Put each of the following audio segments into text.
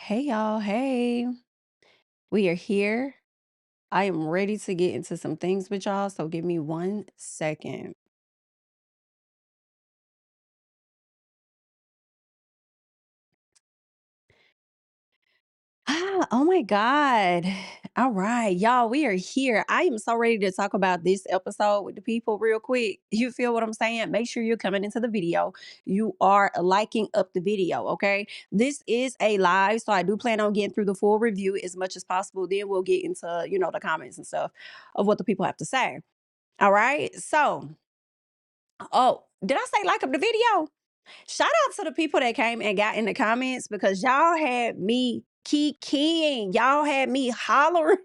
Hey y'all, hey. We are here. I am ready to get into some things with y'all, so give me 1 second. Oh my God. All right, y'all, we are here. I am so ready to talk about this episode with the people real quick. You feel what I'm saying? Make sure you're coming into the video. You are liking up the video, okay? This is a live, so I do plan on getting through the full review as much as possible. Then we'll get into, the comments and stuff of what the people have to say. All right. So, oh, did I say like up the video? Shout out to the people that came and got in the comments because y'all had me keying. Y'all had me hollering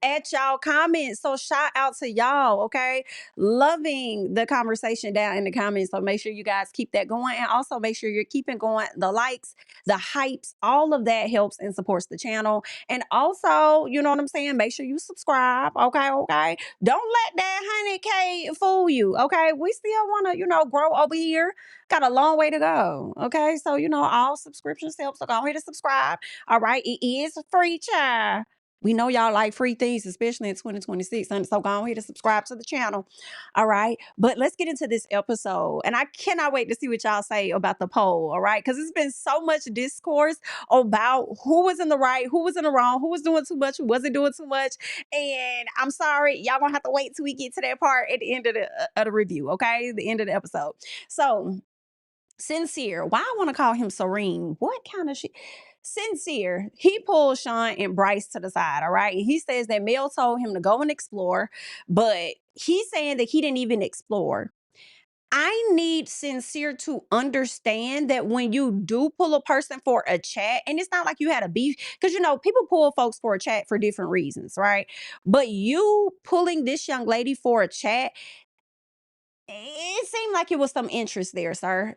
at y'all comments. So shout out to y'all, okay? Loving the conversation down in the comments. So make sure you guys keep that going. And also make sure you're keeping going. The likes, the hypes, all of that helps and supports the channel. And also, you know what I'm saying? Make sure you subscribe. Okay, okay. Don't let that 100K fool you. Okay. We still want to, grow over here. Got a long way to go. Okay. So, all subscriptions help. So go ahead and subscribe. All right. It is free, child. We know y'all like free things, especially in 2026. So go ahead and subscribe to the channel. All right. But let's get into this episode. And I cannot wait to see what y'all say about the poll. All right. Because it's been so much discourse about who was in the right, who was in the wrong, who was doing too much, who wasn't doing too much. And I'm sorry, y'all gonna have to wait till we get to that part at the end of the review. Okay. The end of the episode. So, Sincere, why I want to call him Serene? What kind of shit? Sincere, he pulls Sean and Bryce to the side, all right? He says that Mel told him to go and explore, but he's saying that he didn't even explore. I need Sincere to understand that when you do pull a person for a chat, and it's not like you had a beef, because people pull folks for a chat for different reasons, right? But you pulling this young lady for a chat, it seemed like it was some interest there, sir.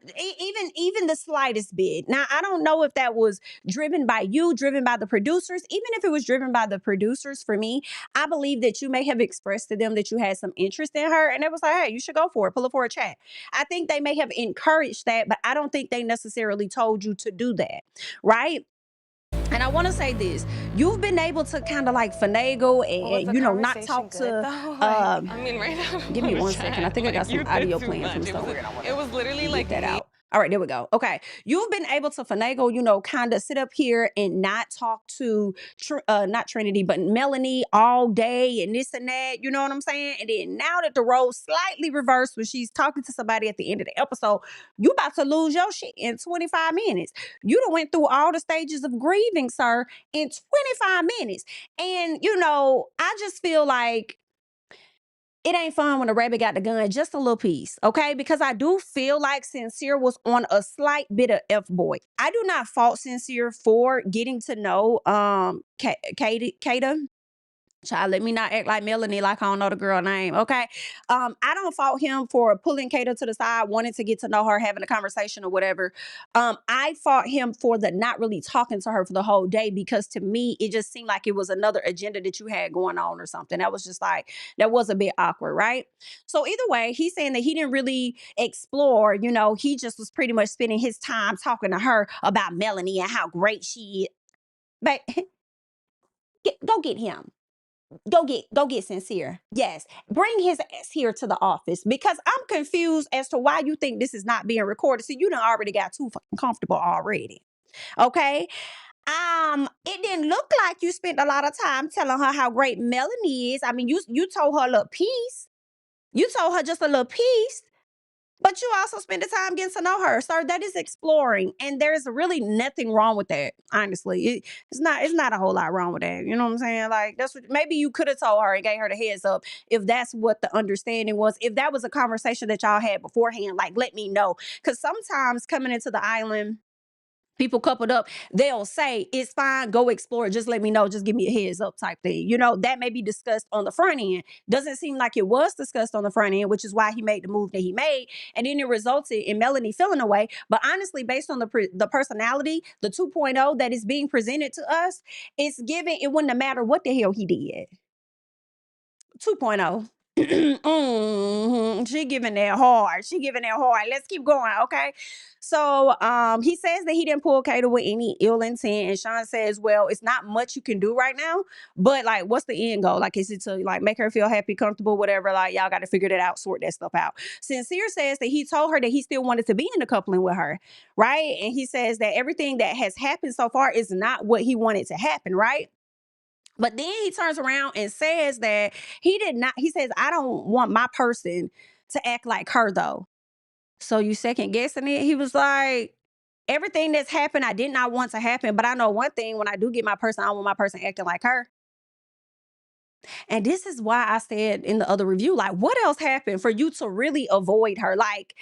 Even the slightest bit. Now, I don't know if that was driven by you, driven by the producers. Even if it was driven by the producers, for me, I believe that you may have expressed to them that you had some interest in her, and it was like, hey, you should go for it, pull it for a chat. I think they may have encouraged that, but I don't think they necessarily told you to do that, right? And I want to say this: you've been able to kind of like finagle and not talk to. I mean, right now, Give me 1 second. I think I got some audio playing from somewhere. It was literally like Get that me. out. All right, there we go. Okay. You've been able to finagle, kind of sit up here and not talk to, not Trinity, but Melanie all day and this and that. You know what I'm saying? And then now that the roles slightly reversed when she's talking to somebody at the end of the episode, you about to lose your shit in 25 minutes. You done went through all the stages of grieving, sir, in 25 minutes. And, I just feel like it ain't fun when a rabbit got the gun, just a little piece, okay? Because I do feel like Sincere was on a slight bit of F boy. I do not fault Sincere for getting to know Kata. Child, let me not act like Melanie, like I don't know the girl name. Okay. I don't fault him for pulling Kata to the side, wanting to get to know her, having a conversation or whatever. I fought him for the not really talking to her for the whole day, because to me, it just seemed like it was another agenda that you had going on or something. That was just like, that was a bit awkward, right? So either way, he's saying that he didn't really explore, he just was pretty much spending his time talking to her about Melanie and how great she is. But go get him. Go get Sincere. Yes. Bring his ass here to the office, because I'm confused as to why you think this is not being recorded. So you done already got too fucking comfortable already. Okay. It didn't look like you spent a lot of time telling her how great Melanie is. I mean, you told her a little piece. You told her just a little piece. But you also spend the time getting to know her, sir. That is exploring, and there's really nothing wrong with that. Honestly, it's not a whole lot wrong with that. You know what I'm saying? Like, that's what maybe you could have told her and gave her the heads up if that's what the understanding was. If that was a conversation that y'all had beforehand, like, let me know. Because sometimes coming into the island, people coupled up, they'll say, it's fine, go explore, just let me know, just give me a heads up type thing. That may be discussed on the front end. Doesn't seem like it was discussed on the front end, which is why he made the move that he made. And then it resulted in Melanie feeling away. But honestly, based on the personality, the 2.0 that is being presented to us, it's given, it wouldn't have mattered what the hell he did. 2.0. She giving that hard. She giving that hard. Let's keep going, okay? So he says that he didn't pull Kata with any ill intent. And Sean says, well, it's not much you can do right now, but like, what's the end goal? Like, is it to like make her feel happy, comfortable, whatever? Like, y'all got to figure that out, sort that stuff out. Sincere says that he told her that he still wanted to be in the coupling with her, right? And he says that everything that has happened so far is not what he wanted to happen, right? But then he turns around and says that he did not, he says, I don't want my person to act like her though. So you second guessing it? He was like, everything that's happened, I did not want to happen. But I know one thing, when I do get my person, I don't want my person acting like her. And this is why I said in the other review, like, what else happened for you to really avoid her? Like,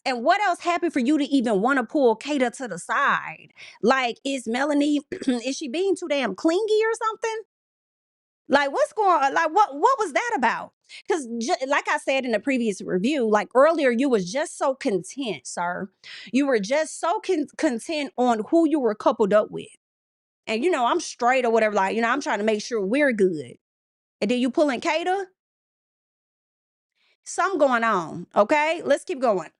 and what else happened for you to even want to pull Kata to the side? Like, is Melanie, is she being too damn clingy or something? Like, what's going on? Like, what was that about? Because like I said in the previous review, like earlier, you was just so content, sir. You were just so content on who you were coupled up with. And, I'm straight or whatever. Like, I'm trying to make sure we're good. And then you pulling Kata? Something going on, okay? Let's keep going.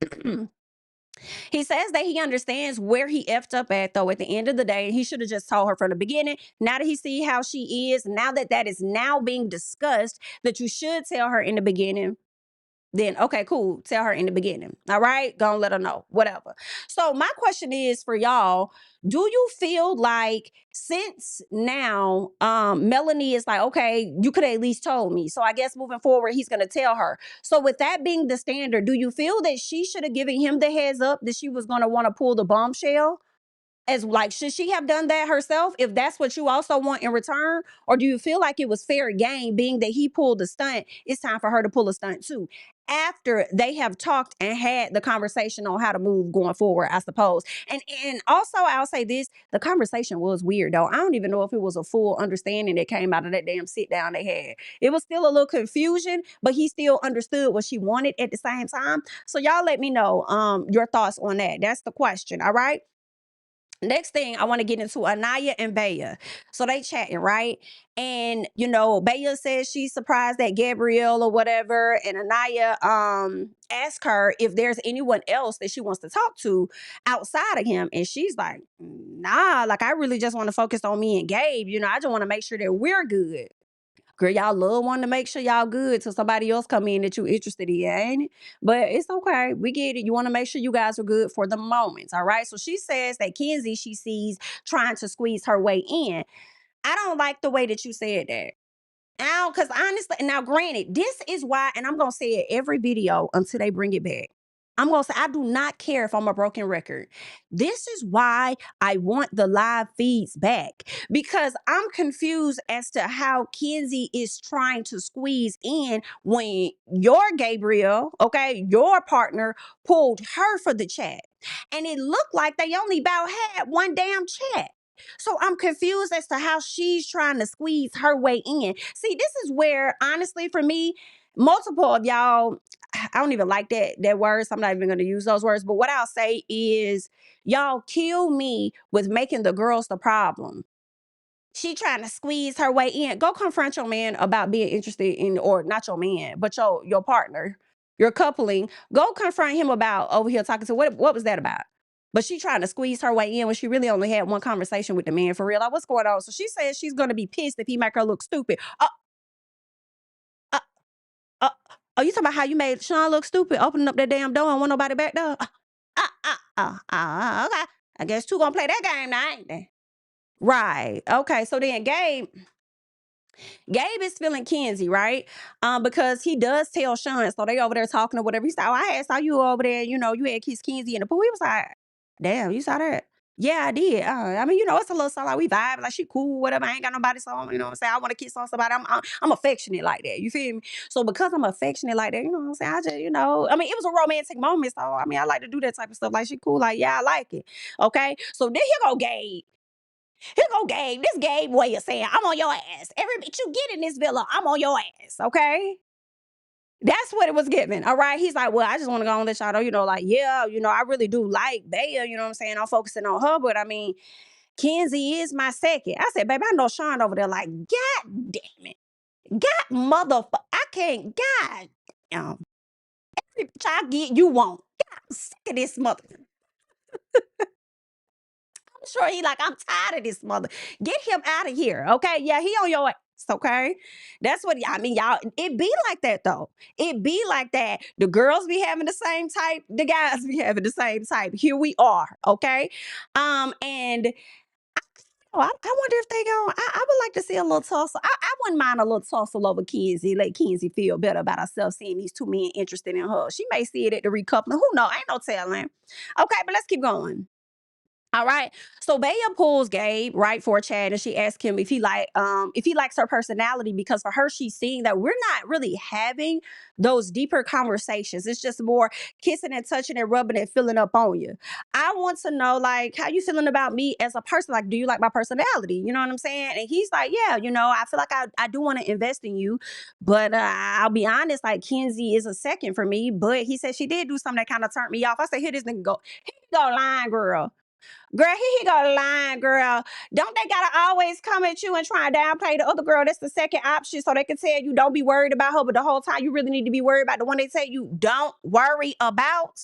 He says that he understands where he effed up at, though. At the end of the day, he should have just told her from the beginning. Now that he see how she is, now that that is now being discussed, that you should tell her in the beginning. Then, okay, cool. Tell her in the beginning. All right? Go and let her know. Whatever. So my question is for y'all, do you feel like since now Melanie is like, okay, you could have at least told me. So I guess moving forward, he's going to tell her. So with that being the standard, do you feel that she should have given him the heads up that she was going to want to pull the bombshell? As like, should she have done that herself if that's what you also want in return? Or do you feel like it was fair game, being that he pulled the stunt? It's time for her to pull a stunt too, after they have talked and had the conversation on how to move going forward, I suppose. And also, I'll say this, the conversation was weird though. I don't even know if it was a full understanding that came out of that damn sit down they had. It was still a little confusion, but he still understood what she wanted at the same time. So y'all let me know your thoughts on that. That's the question. All right. Next thing, I want to get into Anaya and Bea. So they chatting, right? And Bea says she's surprised at Gabrielle or whatever. And Anaya asks her if there's anyone else that she wants to talk to outside of him. And she's like, nah, like I really just want to focus on me and Gabe. I just want to make sure that we're good. Girl, y'all love wanting to make sure y'all good till somebody else come in that you interested in, ain't it? But it's okay. We get it. You want to make sure you guys are good for the moment, all right? So she says that Kenzie, she sees trying to squeeze her way in. I don't like the way that you said that. Now, because honestly, now granted, this is why, and I'm going to say it every video until they bring it back. I'm going to say, I do not care if I'm a broken record. This is why I want the live feeds back, because I'm confused as to how Kenzie is trying to squeeze in when your Gabriel, okay, your partner pulled her for the chat. And it looked like they only about had one damn chat. So I'm confused as to how she's trying to squeeze her way in. See, this is where, honestly, for me, multiple of y'all, I don't even like that word, so I'm not even going to use those words. But what I'll say is, y'all kill me with making the girls the problem. She trying to squeeze her way in. Go confront your man about being interested in, or not your man, but your partner, your coupling. Go confront him about over here talking to what was that about? But she trying to squeeze her way in when she really only had one conversation with the man for real. Like, what's going on? So she says she's going to be pissed if he make her look stupid. Uh, uh, oh, you talking about how you made Sean look stupid, opening up that damn door and want nobody back there? Okay. I guess two gonna play that game now, ain't they? Right. Okay. So then Gabe is feeling Kenzie, right? Because he does tell Sean, so they over there talking or whatever. He said, oh, I saw you over there, you had kissed Kenzie in the pool. He was like, damn, you saw that? Yeah, I did. I mean, it's a little song, like we vibe, like she cool, whatever. I ain't got nobody, so you know what I'm saying? I want to kiss on somebody. I'm affectionate like that. You feel me? So because I'm affectionate like that, you know what I'm saying? I just, I mean, it was a romantic moment. So I mean, I like to do that type of stuff. Like she cool, like, yeah, I like it. Okay. So then here go Gabe. Here go Gabe. This Gabe way of saying, I'm on your ass. Every bitch you get in this villa, I'm on your ass. Okay. That's what it was given. All right. He's like, well, I just want to go on this y'all know, like, yeah, I really do like Bea, you know what I'm saying? I'm focusing on her, but I mean, Kenzie is my second. I said, baby, I know Sean over there like, God damn it. God motherfucker, I can't. God, every bitch I get, you won't. God, I'm sick of this mother. I'm sure he like, I'm tired of this mother. Get him out of here, okay? Yeah, he on your ass, okay? That's what I mean, y'all. It be like that though. It be like that. The girls be having the same type, the guys be having the same type. Here we are, okay? And I wonder if they go. I would like to see a little tussle. I wouldn't mind a little tussle over Kenzie. Let Kenzie feel better about herself seeing these two men interested in her. She may see it at the recoupling. Who knows? Ain't no telling. Okay, but let's keep going. All right. So Baya pulls Gabe right for a chat, and she asks him if he likes her personality, because for her she's seeing that we're not really having those deeper conversations. It's just more kissing and touching and rubbing and filling up on you. I want to know, like, how you feeling about me as a person? Like, do you like my personality? You know what I'm saying? And he's like, yeah, I feel like I do want to invest in you, but I'll be honest, like Kenzie is a second for me. But he said she did do something that kind of turned me off. I said, here this nigga go. Here you go, lying girl. Girl, here he go lying, girl. Don't they gotta always come at you and try and downplay the other girl? That's the second option, so they can tell you don't be worried about her, but the whole time you really need to be worried about the one they tell you don't worry about.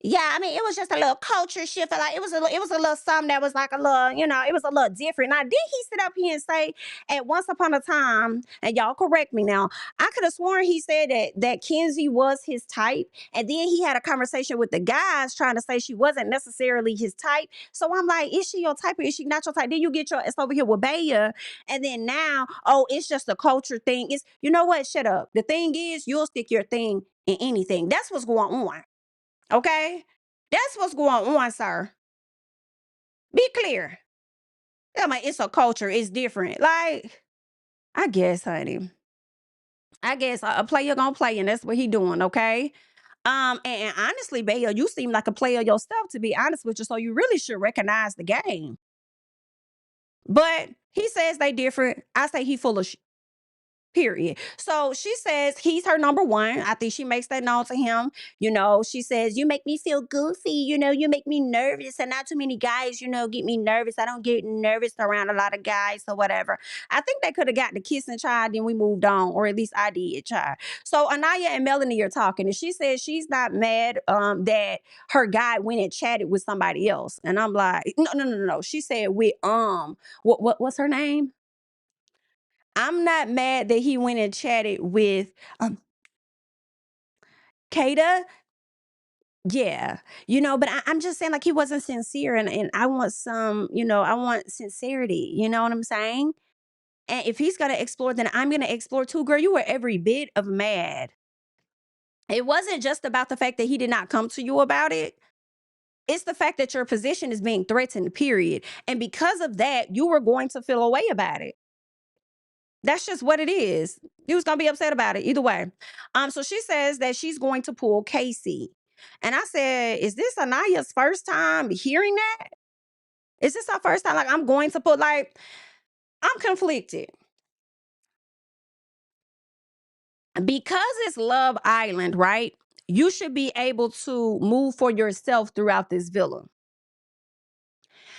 Yeah, I mean, it was just a little culture shift. Like it was a little something that was like a little, it was a little different. Now, did he sit up here and say at once upon a time, and y'all correct me now, I could have sworn he said that Kenzie was his type, and then he had a conversation with the guys trying to say she wasn't necessarily his type. So I'm like, is she your type or is she not your type? Then you get your ass over here with Baya, and then now, oh, it's just a culture thing. It's you know what? Shut up. The thing is, you'll stick your thing in anything. That's what's going on. Okay? That's what's going on, sir. Be clear. I mean, it's a culture. It's different. Like, I guess, honey. I guess a player gonna play, and that's what he doing, okay? And honestly, Bayo, you seem like a player yourself, to be honest with you, so you really should recognize the game. But he says they different. I say he full of period. So she says he's her number one. I think she makes that known to him. She says, you make me feel goofy. You make me nervous. And not too many guys, get me nervous. I don't get nervous around a lot of guys or whatever. I think they could have got the kissing child, then we moved on, or at least I did, child. So Anaya and Melanie are talking, and she says she's not mad that her guy went and chatted with somebody else. And I'm like, no, no, no, no. She said with what's her name? I'm not mad that he went and chatted with um Kata. Yeah. But I'm just saying, like, he wasn't sincere, and I want I want sincerity. You know what I'm saying? And if he's gonna explore, then I'm gonna explore too. Girl, you were every bit of mad. It wasn't just about the fact that he did not come to you about it. It's the fact that your position is being threatened, period. And because of that, you were going to feel a way about it. That's just what it is. You was gonna be upset about it either way. So she says that she's going to pull Casey. And I said, is this Anaya's first time hearing that? Is this her first time? Like, I'm going to pull, like, I'm conflicted. Because it's Love Island, right? You should be able to move for yourself throughout this villa.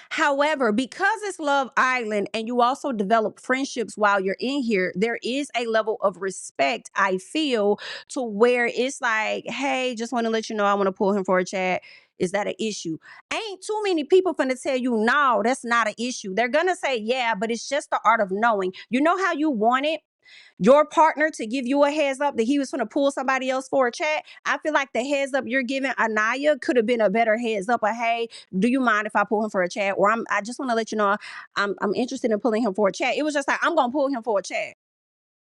However, because it's Love Island and you also develop friendships while you're in here, there is a level of respect, I feel, to where it's like, hey, just want to let you know I want to pull him for a chat. Is that an issue? Ain't too many people finna tell you, no, that's not an issue. They're gonna say, yeah, but it's just the art of knowing. You know how you want it? Your partner to give you a heads up that he was going to pull somebody else for a chat. I feel like the heads up you're giving Anaya could have been a better heads up. Hey, do you mind if I pull him for a chat? Or I just want to let you know I'm interested in pulling him for a chat. It was just like, I'm gonna pull him for a chat.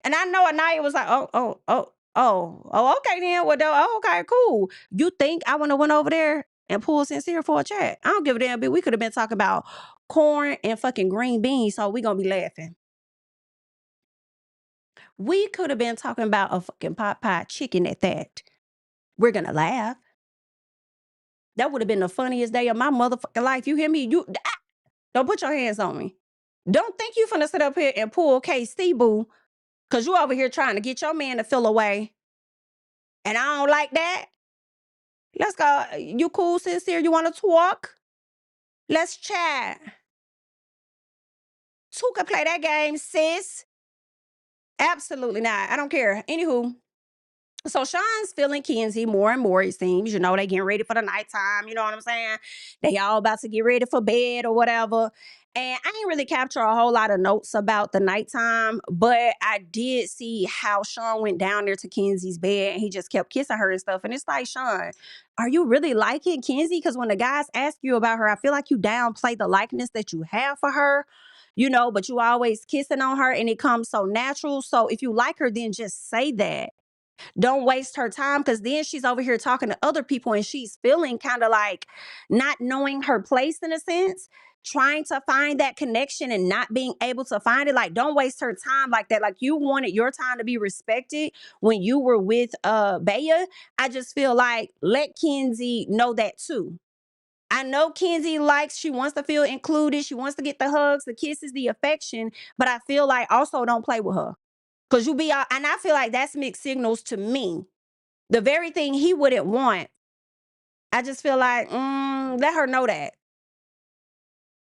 And I know Anaya was like, okay then. Well, okay, cool. You think I want to went over there and pull Sincere for a chat? I don't give a damn. But we could have been talking about corn and fucking green beans, so we gonna be laughing. We could have been talking about a fucking pot pie chicken at that. We're gonna laugh. That would have been the funniest day of my motherfucking life. You hear me? Don't put your hands on me. Don't think you finna sit up here and pull KC, boo, because you over here trying to get your man to feel away. And I don't like that. Let's go. You cool, sincere? You want to talk? Let's chat. two can play that game, sis. Absolutely not. I don't care. Anywho, so Sean's feeling Kenzie more and more, it seems. You know, they getting ready for the nighttime. You know what I'm saying? They all about to get ready for bed or whatever. And I didn't really capture a whole lot of notes about the nighttime, but I did see how Sean went down there to Kenzie's bed and he just kept kissing her and stuff. And it's like, Sean, are you really liking Kenzie? Because when the guys ask you about her, I feel like you downplay the likeness that you have for her. You know, but you always kissing on her and it comes so natural. So if you like her, then just say that. Don't waste her time, because then she's over here talking to other people and she's feeling kind of like not knowing her place in a sense, trying to find that connection and not being able to find it. Like, don't waste her time like that. Like, you wanted your time to be respected when you were with Baya. I just feel like let Kenzie know that too. I know Kenzie she wants to feel included. She wants to get the hugs, the kisses, the affection, but I feel like also don't play with her. Cause you be all, and I feel like that's mixed signals to me. The very thing he wouldn't want. I just feel like, let her know that.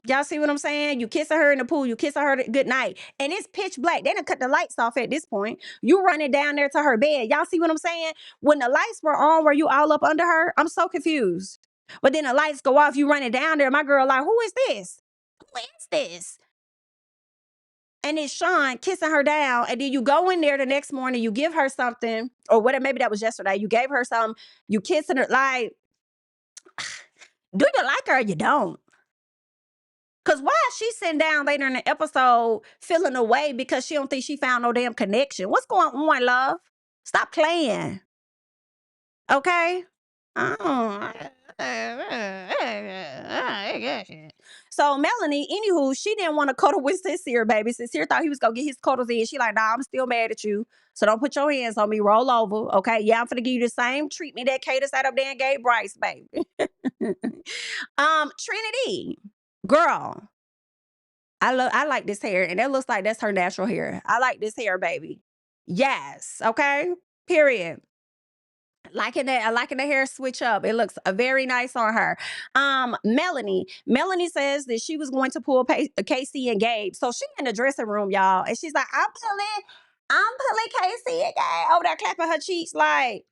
Y'all see what I'm saying? You kissing her in the pool, you kissing her good night, and it's pitch black. They done cut the lights off at this point. You running down there to her bed. Y'all see what I'm saying? When the lights were on, were you all up under her? I'm so confused. But then the lights go off, you running down there. My girl, like, who is this? Who is this? And it's Sean kissing her down. And then you go in there the next morning, you give her something, or whatever, maybe that was yesterday. You gave her something, you kissing her. Like, do you like her or you don't? Because why is she sitting down later in the episode feeling away because she don't think she found no damn connection? What's going on, love? Stop playing. Okay? Oh. So Melanie, anywho, she didn't want to cuddle with Sincere, baby. Sincere thought he was gonna get his cuddles in. She like, nah, I'm still mad at you. So don't put your hands on me. Roll over. Okay. Yeah, I'm gonna give you the same treatment that Kato sat up there and gave Bryce, baby. Trinity, girl. I like this hair, and that looks like that's her natural hair. I like this hair, baby. Yes. Okay. Period. Liking that. I liking the hair switch up. It looks very nice on her. Melanie. Melanie says that she was going to pull Casey and Gabe. So she in the dressing room, y'all, and she's like, I'm pulling Casey and Gabe over there clapping her cheeks like.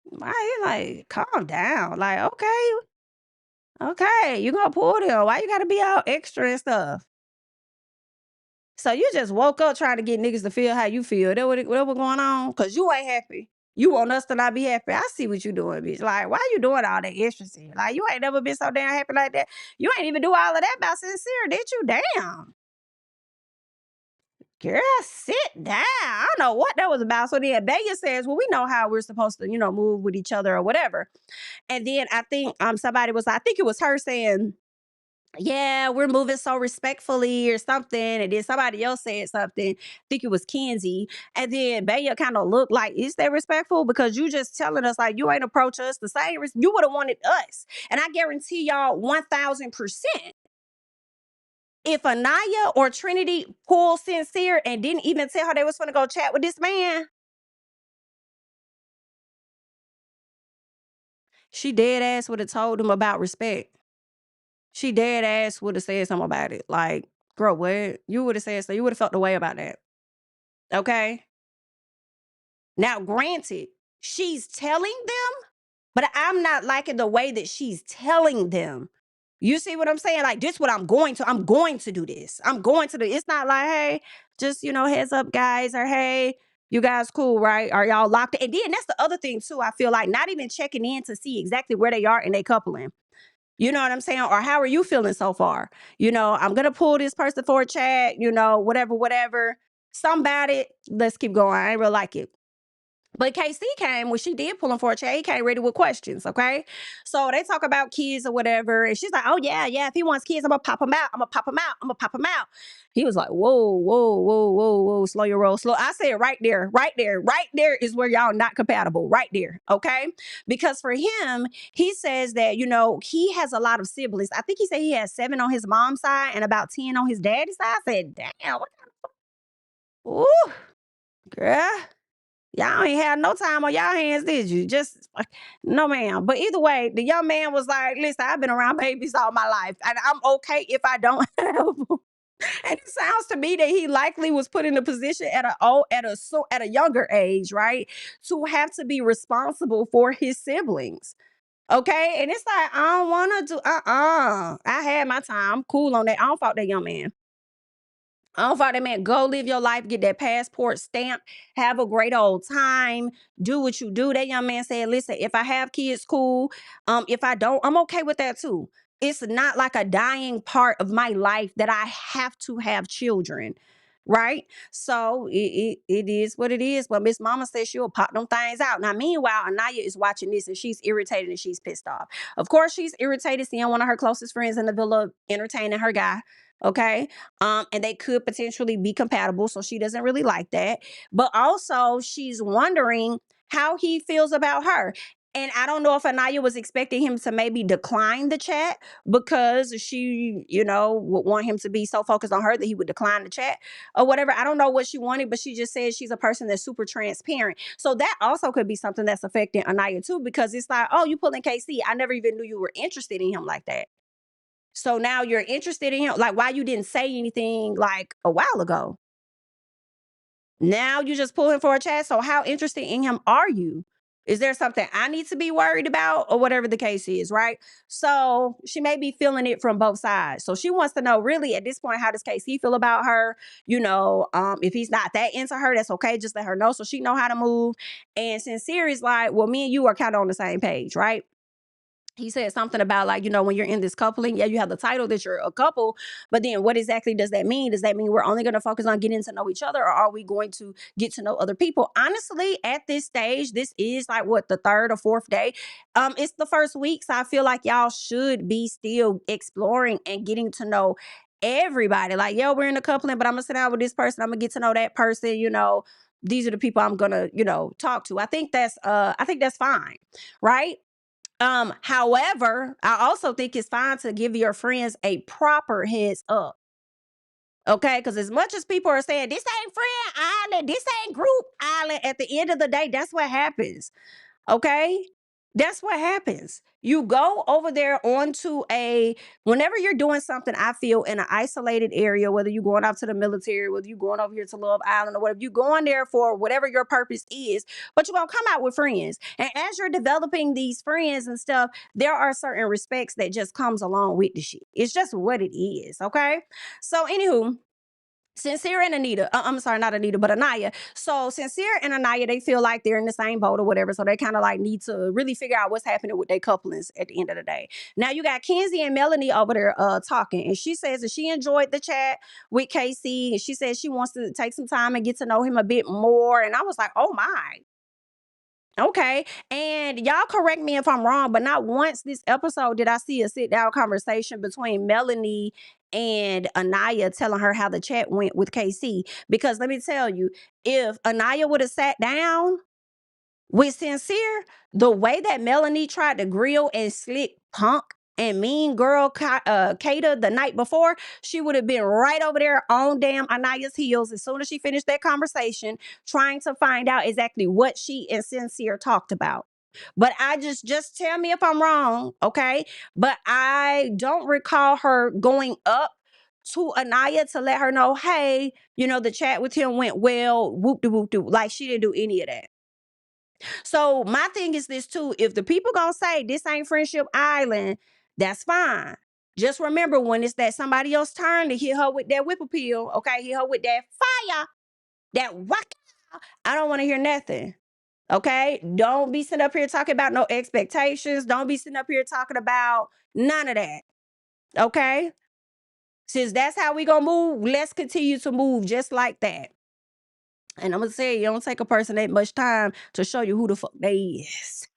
Why you like calm down? Like, okay, you gonna pull them. Why you gotta be all extra and stuff? So you just woke up trying to get niggas to feel how you feel. That what going on? Cause you ain't happy. You want us to not be happy. I see what you doing, bitch. Like, why you doing all that extra shit? Like, you ain't never been so damn happy like that. You ain't even do all of that about Sincere, did you? Damn. Girl, sit down. I don't know what that was about. So then Baya says, well, we know how we're supposed to, move with each other or whatever. And then I think somebody was, I think it was her saying, yeah, we're moving so respectfully or something. And then somebody else said something. I think it was Kenzie. And then Baya kind of looked like, is that respectful? Because you just telling us like you ain't approach us the same. You would have wanted us. And I guarantee y'all 1000%. If Anaya or Trinity pulled Sincere and didn't even tell her they was going to go chat with this man, she dead ass would have told him about respect. She dead ass would have said something about it. Like, girl, what? You would have said so. You would have felt the way about that. Okay? Now, granted, she's telling them, but I'm not liking the way that she's telling them. You see what I'm saying? Like, this what I'm going to do this. I'm going to do. It's not like, hey, just, heads up, guys, or hey, you guys cool, right? Are y'all locked in? And then that's the other thing, too. I feel like not even checking in to see exactly where they are in their coupling. You know what I'm saying? Or how are you feeling so far? I'm going to pull this person for a chat, whatever. Some about it. Let's keep going. I ain't real like it. But KC came when she did pull him for a chat. He came ready with questions, okay? So they talk about kids or whatever. And she's like, oh, yeah. If he wants kids, I'm going to pop him out. I'm going to pop him out. He was like, whoa. Slow your roll. Slow. I said right there. Right there is where y'all not compatible. Right there, okay? Because for him, he says that, he has a lot of siblings. I think he said he has 7 on his mom's side and about 10 on his daddy's side. I said, damn. Ooh, girl. Y'all ain't had no time on y'all hands, did you? Just no, ma'am. But either way, the young man was like, listen, I've been around babies all my life, and I'm okay if I don't have them. And it sounds to me that he likely was put in a position at a younger age, right? To have to be responsible for his siblings. Okay. And it's like, I don't wanna do I had my time. I'm cool on that. I don't fault that young man. I don't fault that man. Go live your life, get that passport stamp, have a great old time, do what you do. That young man said, listen, if I have kids, cool. If I don't, I'm okay with that too. It's not like a dying part of my life that I have to have children. Right. So it is what it is. But Miss Mama says she'll pop them things out. Now, meanwhile, Anaya is watching this and she's irritated and she's pissed off. Of course, she's irritated seeing one of her closest friends in the villa entertaining her guy. Okay. And they could potentially be compatible. So she doesn't really like that. But also, she's wondering how he feels about her. And I don't know if Anaya was expecting him to maybe decline the chat because she, would want him to be so focused on her that he would decline the chat or whatever. I don't know what she wanted, but she just said she's a person that's super transparent. So that also could be something that's affecting Anaya too, because it's like, oh, you pulling KC. I never even knew you were interested in him like that. So now you're interested in him. Like, why you didn't say anything like a while ago? Now you just pull him for a chat. So how interested in him are you? Is there something I need to be worried about or whatever the case is, right? So she may be feeling it from both sides. So she wants to know really at this point, how does KC feel about her? If he's not that into her, that's okay. Just let her know so she know how to move. And Sincere is like, well, me and you are kind of on the same page, right? He said something about like, when you're in this coupling, yeah, you have the title that you're a couple, but then what exactly does that mean? Does that mean we're only going to focus on getting to know each other, or are we going to get to know other people? Honestly, at this stage, this is like what, the third or fourth day. It's the first week, so I feel like y'all should be still exploring and getting to know everybody. Like, yo, we're in a coupling, but I'm gonna sit down with this person, I'm gonna get to know that person, these are the people I'm gonna, talk to. I think that's fine, right? However, I also think it's fine to give your friends a proper heads up. Okay, because as much as people are saying this ain't friend island, this ain't group island, at the end of the day, that's what happens. Okay? That's what happens. You go over there whenever you're doing something, I feel in an isolated area, whether you're going out to the military, whether you're going over here to Love Island or whatever, you're going there for whatever your purpose is, but you're going to come out with friends. And as you're developing these friends and stuff, there are certain respects that just comes along with the shit. It's just what it is. Okay. So anywho, Sincere and Anita, I'm sorry, not Anita, but Anaya. So Sincere and Anaya, they feel like they're in the same boat or whatever. So they kind of like need to really figure out what's happening with their couplings at the end of the day. Now you got Kenzie and Melanie over there talking. And she says that she enjoyed the chat with KC. And she says she wants to take some time and get to know him a bit more. And I was like, oh my. Okay. And y'all correct me if I'm wrong, but not once this episode did I see a sit down conversation between Melanie and Anaya telling her how the chat went with KC. Because let me tell you, if Anaya would have sat down with Sincere, the way that Melanie tried to grill and slick Punk and mean girl Kata the night before, she would have been right over there on damn Anaya's heels as soon as she finished that conversation, trying to find out exactly what she and Sincere talked about. But I just tell me if I'm wrong, okay? But I don't recall her going up to Anaya to let her know, hey, the chat with him went well, whoop de whoop de. Like, she didn't do any of that. So my thing is this too. If the people gonna say this ain't Friendship Island, that's fine. Just remember when it's that somebody else's turn to hit her with that whip appeal, okay? Hit her with that fire, that whack. I don't want to hear nothing. Okay? Don't be sitting up here talking about no expectations. Don't be sitting up here talking about none of that. Okay? Since that's how we gonna move, let's continue to move just like that. And I'm gonna say, it don't take a person that much time to show you who the fuck they is.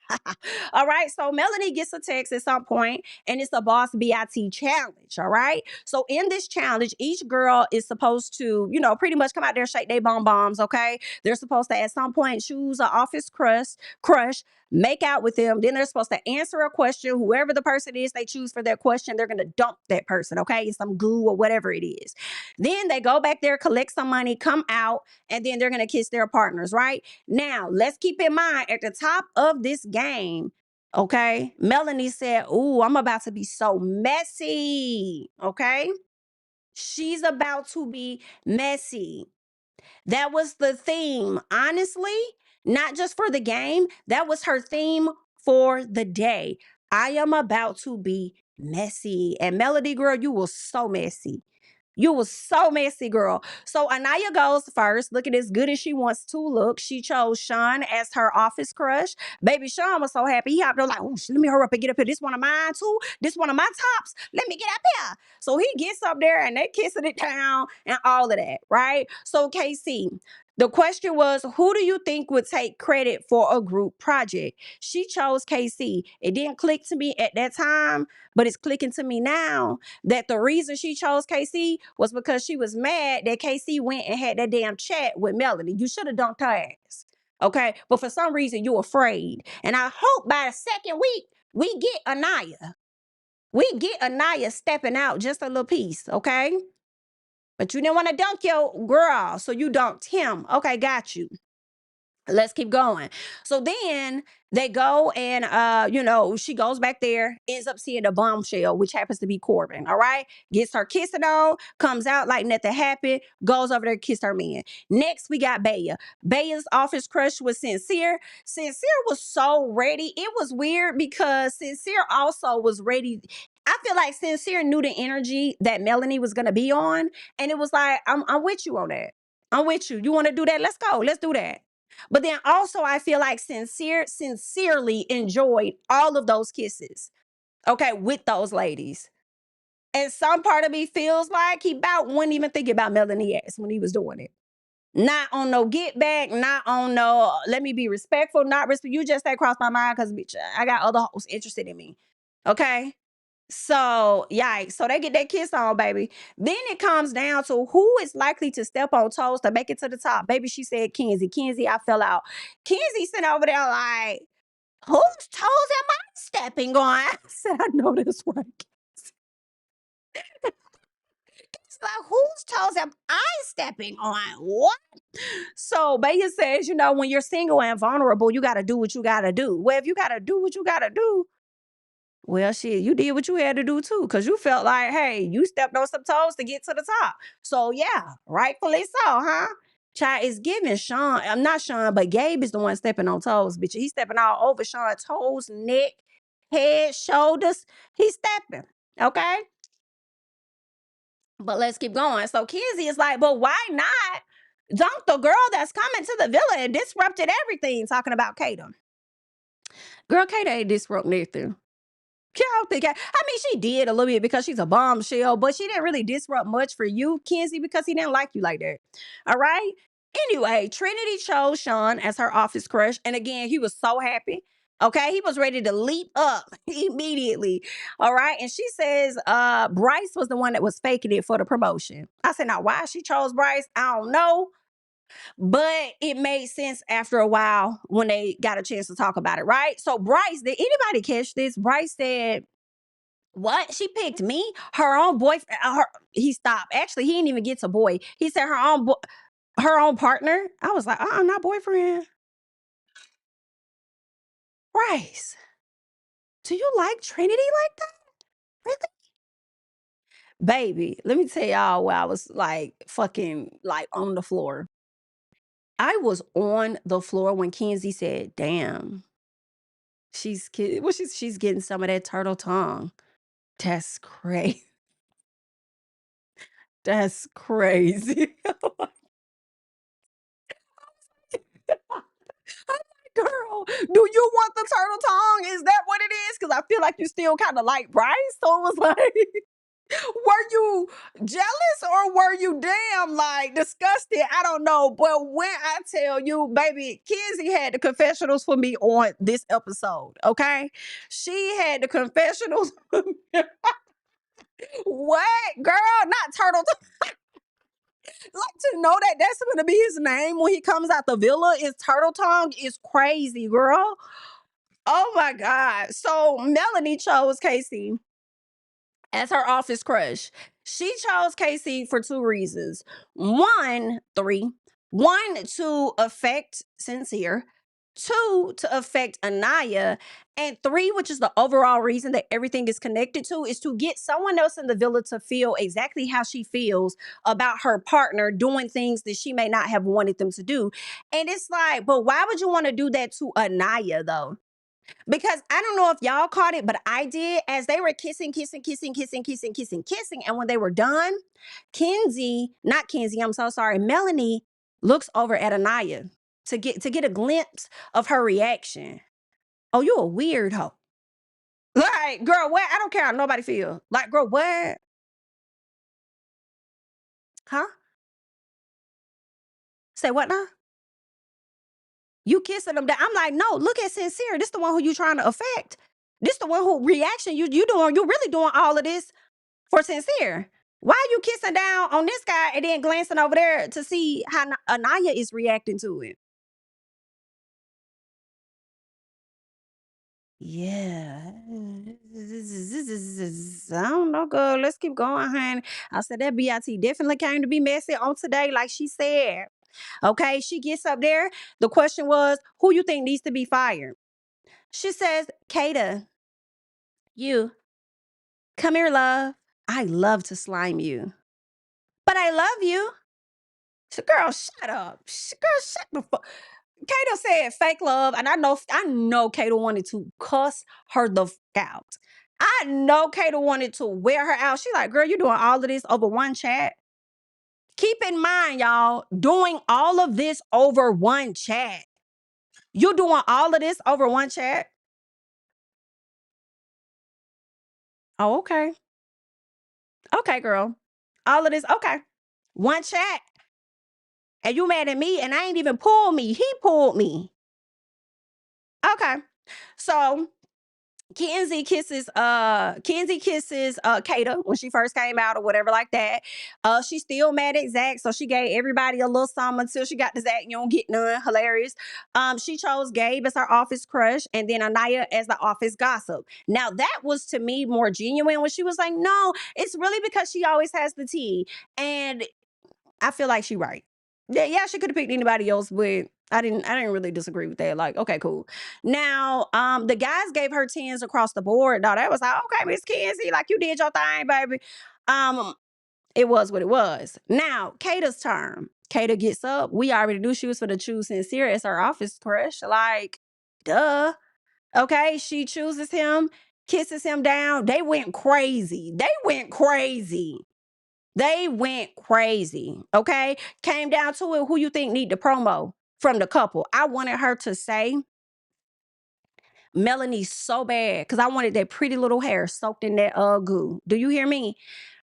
All right. So Melanie gets a text at some point, and it's a Boss BIT challenge. All right. So in this challenge, each girl is supposed to, pretty much come out there, shake their bombs. Okay. They're supposed to at some point choose an office crush, make out with them. Then they're supposed to answer a question. Whoever the person is they choose for their question, they're going to dump that person, okay? Some glue or whatever it is. Then they go back there, collect some money, come out, and then they're going to kiss their partners, right? Now, let's keep in mind at the top of this game, okay, Melanie said, "Ooh, I'm about to be so messy." Okay? She's about to be messy. That was the theme. Honestly, not just for the game, that was her theme for the day. I am about to be messy. And Melody, girl, you were so messy. You was so messy, girl. So Anaya goes first, looking as good as she wants to look. She chose Sean as her office crush. Baby Sean was so happy. He hopped up like, "Oh, let me hurry up and get up here. This one of mine too. This one of my tops. Let me get up here." So he gets up there and they kissing it down and all of that, right? So KC, the question was, who do you think would take credit for a group project? She chose KC. It didn't click to me at that time, but it's clicking to me now that the reason she chose KC was because she was mad that KC went and had that damn chat with Melanie. You should have dunked her ass. Okay. But for some reason, you're afraid. And I hope by the second week, we get Anaya. We get Anaya stepping out just a little piece. Okay. But you didn't want to dunk your girl, so you dunked him. Okay, got you. Let's keep going. So then they go and she goes back there, ends up seeing a bombshell, which happens to be Corbin. All right. Gets her kissing on, comes out like nothing happened, goes over there, kiss her man. Next, we got Baya. Baya's office crush was Sincere. Sincere was so ready. It was weird because Sincere also was ready. I feel like Sincere knew the energy that Melanie was gonna be on. And it was like, I'm with you on that. I'm with you. You want to do that? Let's go. Let's do that. But then also, I feel like sincerely enjoyed all of those kisses, okay, with those ladies. And some part of me feels like he about wouldn't even think about Melanie ass when he was doing it. Not on no get back, not on no let me be respectful, not respect. You just that crossed my mind because bitch, I got other hoes interested in me. Okay. So, yikes. So they get that kiss on, baby. Then it comes down to who is likely to step on toes to make it to the top. Baby, she said Kenzie. Kenzie, I fell out. Kenzie sitting over there like, whose toes am I stepping on? I said, I know this right. It's like, whose toes am I stepping on? What? So Baya says, when you're single and vulnerable, you got to do what you got to do. Well, if you got to do what you got to do, well, shit, you did what you had to do too, because you felt like, hey, you stepped on some toes to get to the top. So yeah, rightfully so, huh? Child is giving Sean, I'm not Sean, but Gabe is the one stepping on toes, bitch. He's stepping all over Sean's toes, neck, head, shoulders. He's stepping, okay? But let's keep going. So Kenzie is like, but why not dunk the girl that's coming to the villa and disrupted everything, talking about Kata. Girl, Kata ain't disrupt nothing. I don't think I mean, she did a little bit because she's a bombshell, but she didn't really disrupt much for you, Kenzie, because he didn't like you like that. All right. Anyway, Trinity chose Sean as her office crush. And again, he was so happy. Okay. He was ready to leap up immediately. All right. And she says Bryce was the one that was faking it for the promotion. I said, now why she chose Bryce, I don't know. But it made sense after a while when they got a chance to talk about it, right? So Bryce, did anybody catch this? Bryce said, what? She picked me? Her own boyfriend? He stopped. Actually, he didn't even get to boy. He said her own partner. I was like, not boyfriend. Bryce, do you like Trinity like that? Really? Baby, let me tell y'all where I was like fucking like on the floor. I was on the floor when Kenzie said, damn. She's getting some of that turtle tongue. That's crazy. That's crazy. Girl, do you want the turtle tongue? Is that what it is? Because I feel like you still kind of like Bryce. So it was like, were you jealous or were you damn like disgusted? I don't know. But when I tell you, baby, Kenzie had the confessionals for me on this episode. Okay. She had the confessionals. What? Girl, not turtle tongue. Like to know that that's gonna be his name when he comes out the villa is turtle tongue is crazy, girl. Oh my God. So Melanie chose Casey as her office crush. She chose Casey for two reasons. Three. One, to affect Sincere. Two, to affect Anaya. And three, which is the overall reason that everything is connected to, is to get someone else in the villa to feel exactly how she feels about her partner doing things that she may not have wanted them to do. And it's like, but why would you want to do that to Anaya though? Because I don't know if y'all caught it, but I did. As they were kissing. And when they were done, not Kenzie, I'm so sorry, Melanie looks over at Anaya to get a glimpse of her reaction. Oh, you a weird hoe. Like, girl, what? I don't care how nobody feel. Like, girl, what? Huh? Say what now? You kissing them down. I'm like, no, look at Sincere. This the one who you trying to affect. This the one who reaction you really doing all of this for Sincere. Why are you kissing down on this guy and then glancing over there to see how Anaya is reacting to it? Yeah. I don't know, girl. Let's keep going, honey. I said that BIT definitely came to be messy on today, like she said. Okay, she gets up there. The question was, who you think needs to be fired? She says, Kata, you. Come here, love. I love to slime you. But I love you. So, girl, shut up. Girl, shut the fuck. Kato said fake love, and I know Kato wanted to cuss her the fuck out. I know Kato wanted to wear her out. She like, girl, you doing all of this over one chat? Keep in mind, y'all, doing all of this over one chat. You doing all of this over one chat? Oh, okay. Okay, girl. All of this, okay. One chat. And you mad at me, and I ain't even pulled me. He pulled me. Okay. So Kenzie kisses Kata when she first came out or whatever like that. She's still mad at Zach, so she gave everybody a little something until she got to Zach. You don't get none. Hilarious. She chose Gabe as her office crush and then Anaya as the office gossip. Now that was to me more genuine when she was like, no, it's really because she always has the tea. And I feel like she right. Yeah, she could have picked anybody else, but I didn't really disagree with that. Like, okay, cool. Now, the guys gave her tens across the board. Now that was like, okay, Miss Kenzie, like you did your thing, baby. Um, it was what it was. Now, Kata's turn. Kata gets up. We already knew she was for the choose Sincere as her office crush. Like, duh. Okay, she chooses him, kisses him down. They went crazy. They went crazy. Okay. Came down to it. Who you think need the promo from the couple? I wanted her to say Melanie so bad because I wanted that pretty little hair soaked in that goo. Do you hear me?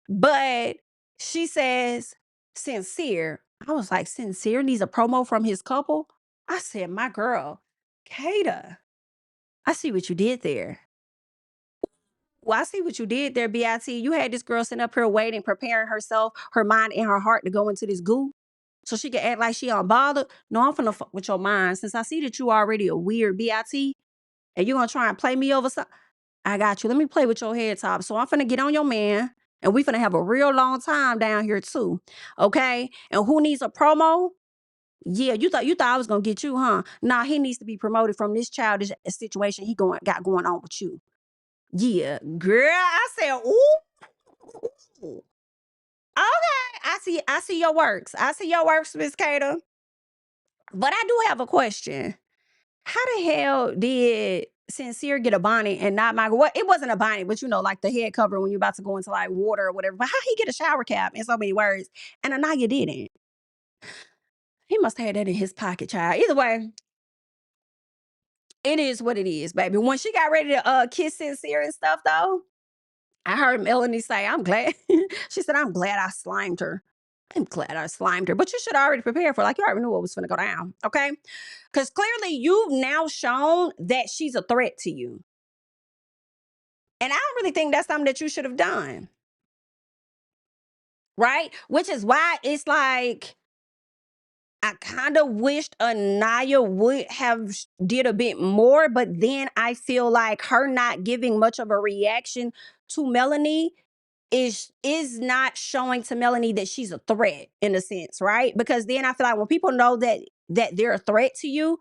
But she says Sincere. I was like, Sincere needs a promo from his couple. I said, my girl, Kata, I see what you did there. Well, I see what you did there, BIT. You had this girl sitting up here waiting, preparing herself, her mind and her heart to go into this goo. So she can act like she unbothered. No, I'm finna fuck with your mind. Since I see that you already a weird BIT and you're gonna try and play me over something, I got you. Let me play with your head top. So I'm finna get on your man and we finna have a real long time down here too. Okay? And who needs a promo? Yeah, you thought I was gonna get you, huh? Nah, he needs to be promoted from this childish situation he got going on with you. Yeah, girl. I said, ooh. Okay. I see your works. I see your works, Miss Cater. But I do have a question. How the hell did Sincere get a bonnet and not Michael? Well, it wasn't a bonnet, but like the head cover when you're about to go into like water or whatever. But how he get a shower cap in so many words? And Anaya didn't. He must have had that in his pocket, child. Either way, it is what it is, baby. When she got ready to kiss Sincere and stuff, though, I heard Melanie say, I'm glad. She said, I'm glad I slimed her. I'm glad I slimed her. But you should already prepare for like you already knew what was gonna go down. Okay. Because clearly you've now shown that she's a threat to you. And I don't really think that's something that you should have done. Right? Which is why it's like I kind of wished Anaya would have did a bit more, but then I feel like her not giving much of a reaction to Melanie is not showing to Melanie that she's a threat in a sense, right? Because then I feel like when people know that they're a threat to you,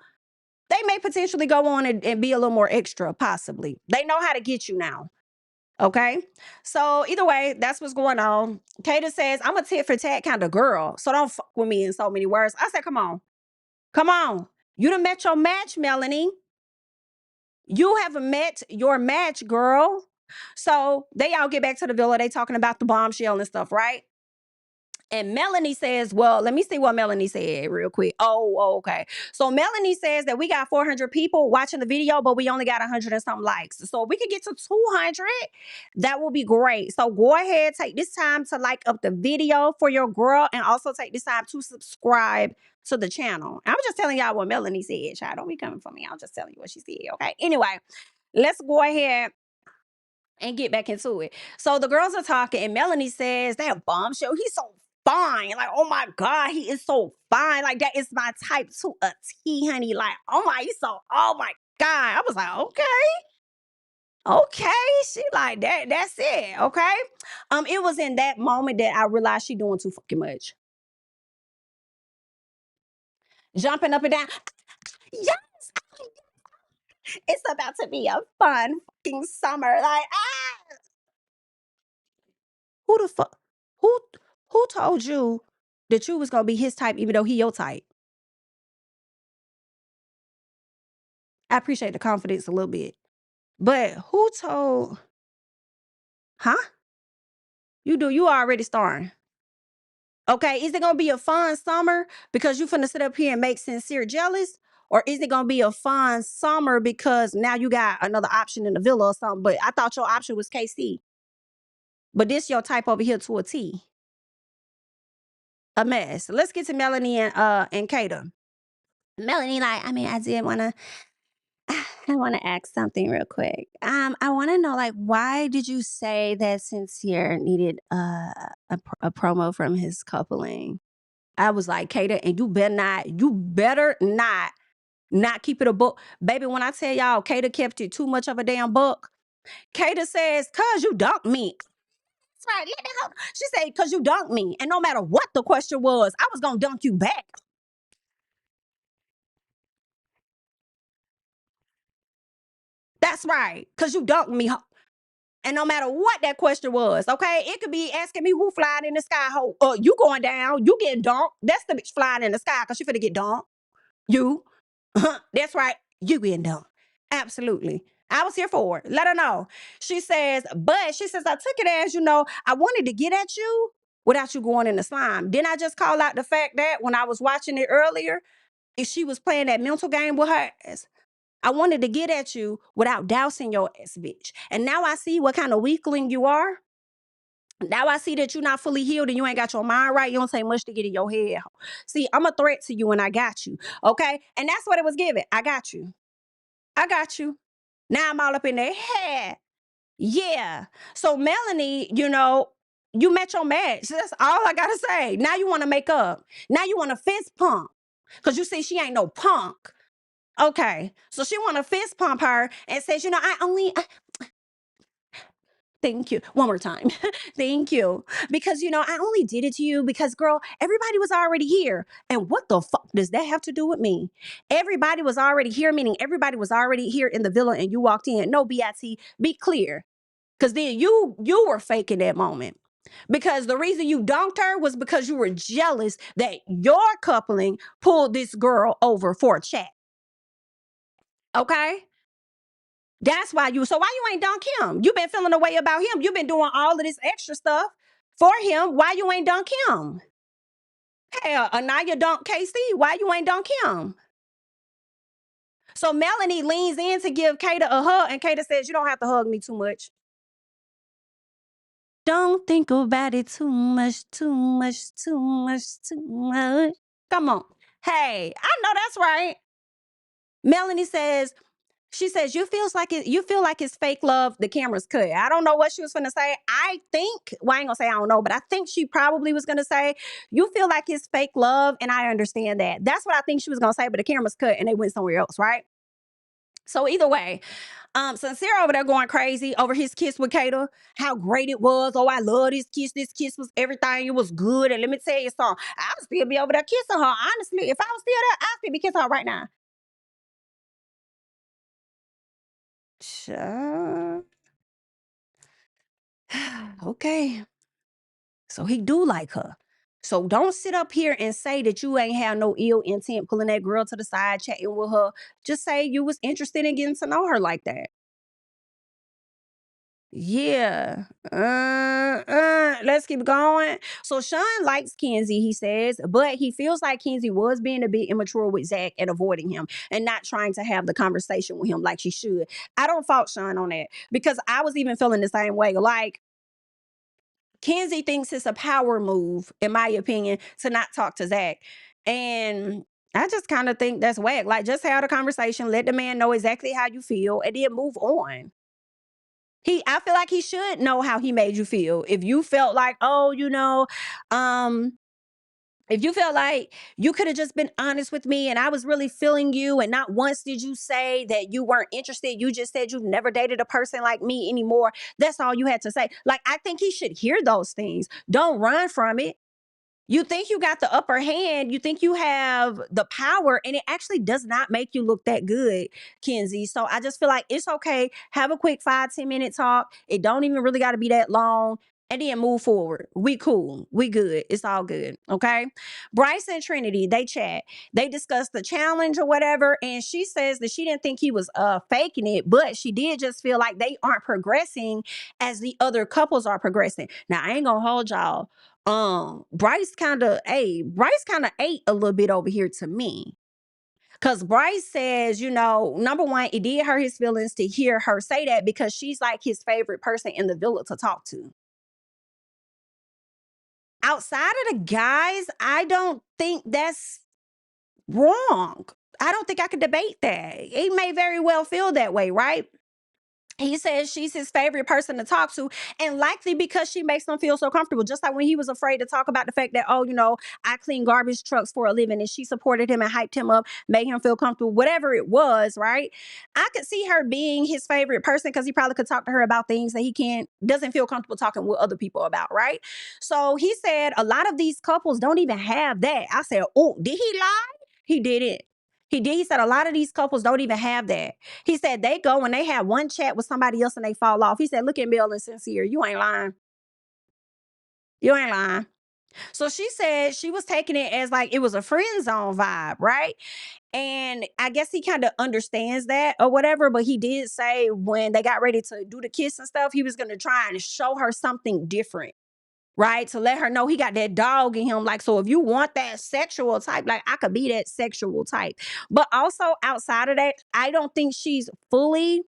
they may potentially go on and be a little more extra, possibly. They know how to get you now. Okay. So either way, that's what's going on. Kata says, I'm a tit for tat kind of girl. So don't fuck with me in so many words. I said, come on. Come on. You done met your match, Melanie. You have met your match, girl. So they all get back to the villa. They talking about the bombshell and stuff, right? And Melanie says, well, let me see what Melanie said real quick. Oh, okay. So Melanie says that we got 400 people watching the video, but we only got 100 and some likes. So if we could get to 200, that will be great. So go ahead, take this time to like up the video for your girl and also take this time to subscribe to the channel. I was just telling y'all what Melanie said, child. Don't be coming for me. I'm just telling you what she said, okay? Anyway, let's go ahead and get back into it. So the girls are talking, and Melanie says, that bombshell, he's so fine. Like, oh my God, he is so fine. Like, that is my type to a T, honey. Like, oh my God. I was like, okay. Okay. She like that. That's it. Okay. It was in that moment that I realized she doing too fucking much. Jumping up and down. Yes, it's about to be a fun fucking summer. Like, who the fuck? Who who told you that you was gonna be his type, even though he your type? I appreciate the confidence a little bit, but who told? Huh? You do? You already starring. Okay, is it gonna be a fun summer because you finna sit up here and make Sincere jealous? Or is it gonna be a fun summer because now you got another option in the villa or something? But I thought your option was KC. But this your type over here to a T. A mess. Let's get to Melanie and Kata. Melanie, like, I mean, I did wanna I wanna ask something real quick. I wanna know, like, why did you say that Sincere needed a promo from his coupling? I was like, Kata, and you better not keep it a book. Baby, when I tell y'all Kata kept it too much of a damn book, Kata says, cause you dunked me. That's right. Let the hell. She said, cause you dunked me. And no matter what the question was, I was gonna dunk you back. That's right. Cause you dunked me. And no matter what that question was, okay, it could be asking me who flying in the sky. You going down, you getting dunked. That's the bitch flying in the sky because she finna get dunked. You. That's right. You getting dunked. Absolutely. I was here for it. Let her know. She says, I took it as, I wanted to get at you without you going in the slime. Didn't I just call out the fact that when I was watching it earlier, if she was playing that mental game with her ass? I wanted to get at you without dousing your ass, bitch. And now I see what kind of weakling you are. Now I see that you're not fully healed and you ain't got your mind right. You don't say much to get in your head. See, I'm a threat to you and I got you. Okay? And that's what it was given. I got you. I got you. Now I'm all up in their head. Yeah. So Melanie, you met your match. That's all I gotta say. Now you want to make up. Now you want to fist pump. Cause you see she ain't no punk. Okay. So she want to fist pump her and says, thank you. One more time. Thank you. Because, I only did it to you because, girl, everybody was already here. And what the fuck does that have to do with me? Everybody was already here, meaning everybody was already here in the villa and you walked in. No, BIT, be clear. Because then you were faking that moment. Because the reason you dunked her was because you were jealous that your coupling pulled this girl over for a chat. Okay? That's why why you ain't dunk him? You been feeling a way about him. You been doing all of this extra stuff for him. Why you ain't dunk him? Hell, Anaya dunk KC. Why you ain't dunk him? So Melanie leans in to give Kata a hug, and Kata says, you don't have to hug me too much. Don't think about it too much, too much, too much, too much. Come on. Hey, I know that's right. Melanie says, She says, you feel like it's fake love, the camera's cut. I don't know what she was gonna say. I think, well, I ain't gonna say I don't know, but I think she probably was gonna say, you feel like it's fake love, and I understand that. That's what I think she was gonna say, but the camera's cut and they went somewhere else, right? So either way, Sincere over there going crazy over his kiss with Kata, how great it was. Oh, I love this kiss. This kiss was everything. It was good. And let me tell you something. I would still be over there kissing her. Honestly, if I was still there, I'd still be kissing her right now. Sure. Okay. So he do like her. So don't sit up here and say that you ain't have no ill intent pulling that girl to the side, chatting with her. Just say you was interested in getting to know her like that. Yeah. Let's keep going. So Sean likes Kenzie, he says, but he feels like Kenzie was being a bit immature with Zach and avoiding him and not trying to have the conversation with him like she should. I don't fault Sean on that because I was even feeling the same way. Like, Kenzie thinks it's a power move, in my opinion, to not talk to Zach. And I just kind of think that's whack. Like, just have a conversation, let the man know exactly how you feel, and then move on. I feel like he should know how he made you feel. If you felt like, oh, um, if you felt like you could have just been honest with me and I was really feeling you, and not once did you say that you weren't interested, you just said you've never dated a person like me anymore. That's all you had to say. Like, I think he should hear those things. Don't run from it. You think you got the upper hand, you think you have the power, and it actually does not make you look that good, Kenzie. So I just feel like it's okay. Have a quick 5-10 minute talk. It don't even really got to be that long. And then move forward. We cool. We good. It's all good. Okay. Bryce and Trinity, they chat. They discuss the challenge or whatever. And she says that she didn't think he was faking it, but she did just feel like they aren't progressing as the other couples are progressing. Now, I ain't gonna hold y'all. Bryce kind of ate a little bit over here to me. Cause Bryce says, number one, it did hurt his feelings to hear her say that because she's like his favorite person in the villa to talk to. Outside of the guys, I don't think that's wrong. I don't think I could debate that. He may very well feel that way, right? He says she's his favorite person to talk to, and likely because she makes him feel so comfortable. Just like when he was afraid to talk about the fact that, oh, I clean garbage trucks for a living, and she supported him and hyped him up, made him feel comfortable, whatever it was, right? I could see her being his favorite person because he probably could talk to her about things that he doesn't feel comfortable talking with other people about, right? So he said a lot of these couples don't even have that. I said, oh, did he lie? He didn't. He did. He said a lot of these couples don't even have that. He said they go and they have one chat with somebody else and they fall off. He said, look at Bill and Sincere. You ain't lying. You ain't lying. So she said she was taking it as like it was a friend zone vibe, right? And I guess he kind of understands that or whatever. But he did say when they got ready to do the kiss and stuff, he was going to try and show her something different. Right? To let her know he got that dog in him. Like, so if you want that sexual type, like I could be that sexual type. But also outside of that, I don't think she's fully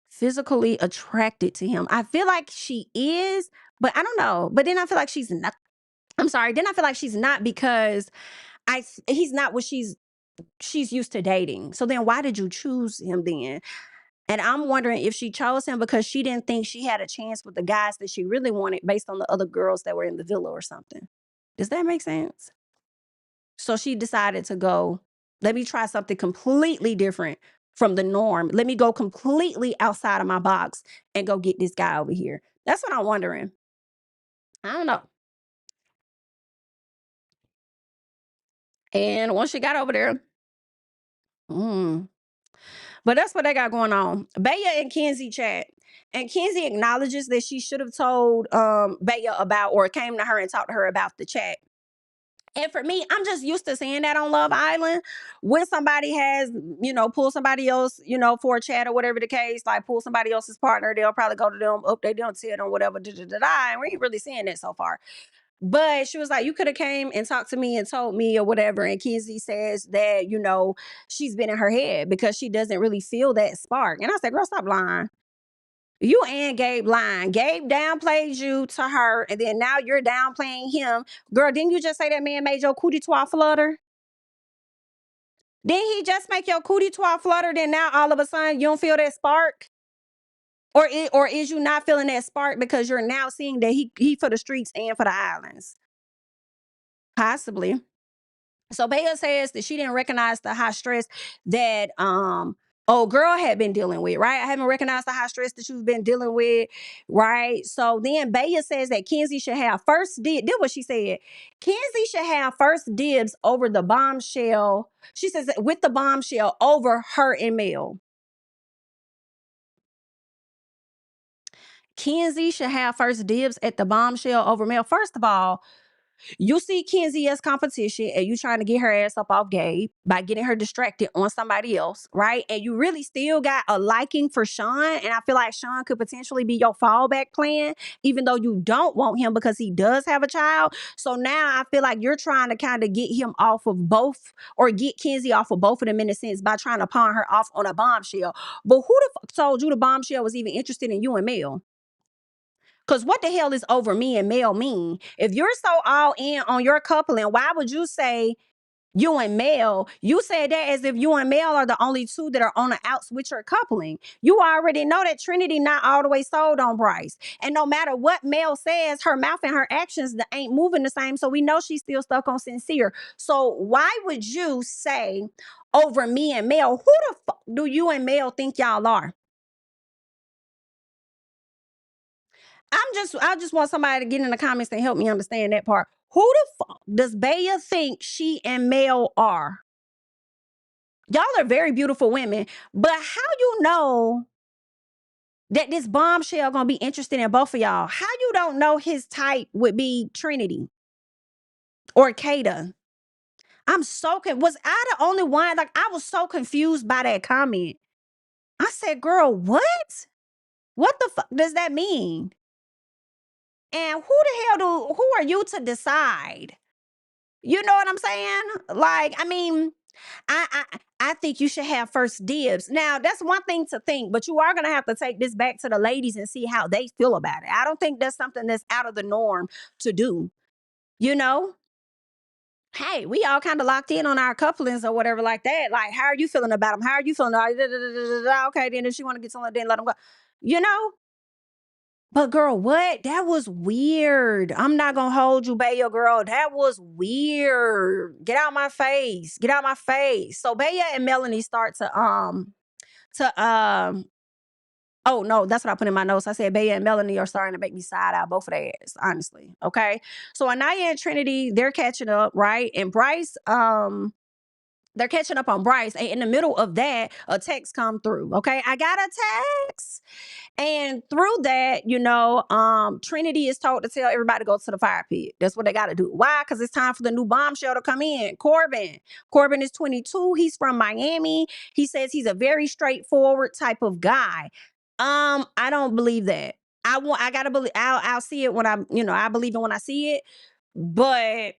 physically attracted to him. I feel like she is, but I don't know. But then I feel like she's not. I'm sorry. Then I feel like she's not because he's not what she's used to dating. So then why did you choose him then? And I'm wondering if she chose him because she didn't think she had a chance with the guys that she really wanted based on the other girls that were in the villa or something. Does that make sense? So she decided to go, let me try something completely different from the norm. Let me go completely outside of my box and go get this guy over here. That's what I'm wondering. I don't know. And once she got over there, mm, but that's what they got going on. Baya and Kenzie chat. And Kenzie acknowledges that she should have told Baya about or came to her and talked to her about the chat. And for me, I'm just used to seeing that on Love Island when somebody has, pull somebody else, for a chat or whatever the case, like pull somebody else's partner, they'll probably go to them, up, they don't tell them, whatever, da, da, da, da, and we ain't really seeing that so far. But she was like, you could have came and talked to me and told me or whatever. And Kenzie says that, she's been in her head because she doesn't really feel that spark. And I said, girl, stop lying. You and Gabe lying. Gabe downplayed you to her, and then now you're downplaying him. Girl, didn't you just say that man made your cootie twat flutter? Didn't he just make your cootie twat flutter? Then now all of a sudden you don't feel that spark? Or is you not feeling that spark because you're now seeing that he for the streets and for the islands? Possibly. So Bea says that she didn't recognize the high stress that old girl had been dealing with, right? I haven't recognized the high stress that she's been dealing with, right? So then Bea says that Kenzie should have first dibs. Did what she said. Kenzie should have first dibs over the bombshell. She says that with the bombshell over her and Mel. Kenzie should have first dibs at the bombshell over Mel. First of all, you see Kenzie as competition and you trying to get her ass up off Gabe by getting her distracted on somebody else, right? And you really still got a liking for Sean. And I feel like Sean could potentially be your fallback plan, even though you don't want him because he does have a child. So now I feel like you're trying to kind of get him off of both or get Kenzie off of both of them in a sense by trying to pawn her off on a bombshell. But who the fuck told you the bombshell was even interested in you and Mel? Because what the hell is over me and Mel mean? If you're so all in on your coupling, why would you say you and Mel? You said that as if you and Mel are the only two that are on the outs with your coupling. You already know that Trinity not all the way sold on Bryce. And no matter what Mel says, her mouth and her actions ain't moving the same. So we know she's still stuck on Sincere. So why would you say over me and Mel, who the fuck do you and Mel think y'all are? I just want somebody to get in the comments and help me understand that part. Who the fuck does Bea think she and Mel are? Y'all are very beautiful women, but how you know that this bombshell gonna be interested in both of y'all? How you don't know his type would be Trinity or Kada? Was I the only one? Like, I was so confused by that comment. I said, girl, what? What the fuck does that mean? And who are you to decide? You know what I'm saying? Like, I mean, I think you should have first dibs. Now, that's one thing to think, but you are gonna have to take this back to the ladies and see how they feel about it. I don't think that's something that's out of the norm to do. You know? Hey, we all kind of locked in on our couplings or whatever like that. Like, how are you feeling about them? How are you feeling? Okay, then if she want to get someone, then let them go. You know? But girl, what? That was weird. I'm not gonna hold you, Bea, girl. That was weird. Get out my face. Get out my face. So Bea and Melanie start to oh no, that's what I put in my notes. I said Bea and Melanie are starting to make me side out both of their ass, honestly. Okay. So Anaya and Trinity, they're catching up, right? And Bryce, they're catching up on Bryce. And in the middle of that, a text come through. Okay. I got a text. And through that, Trinity is told to tell everybody to go to the fire pit. That's what they got to do. Why? Because it's time for the new bombshell to come in. Corbin is 22. He's from Miami. He says he's a very straightforward type of guy. I don't believe that. I gotta believe. I'll see it when I believe it when I see it. But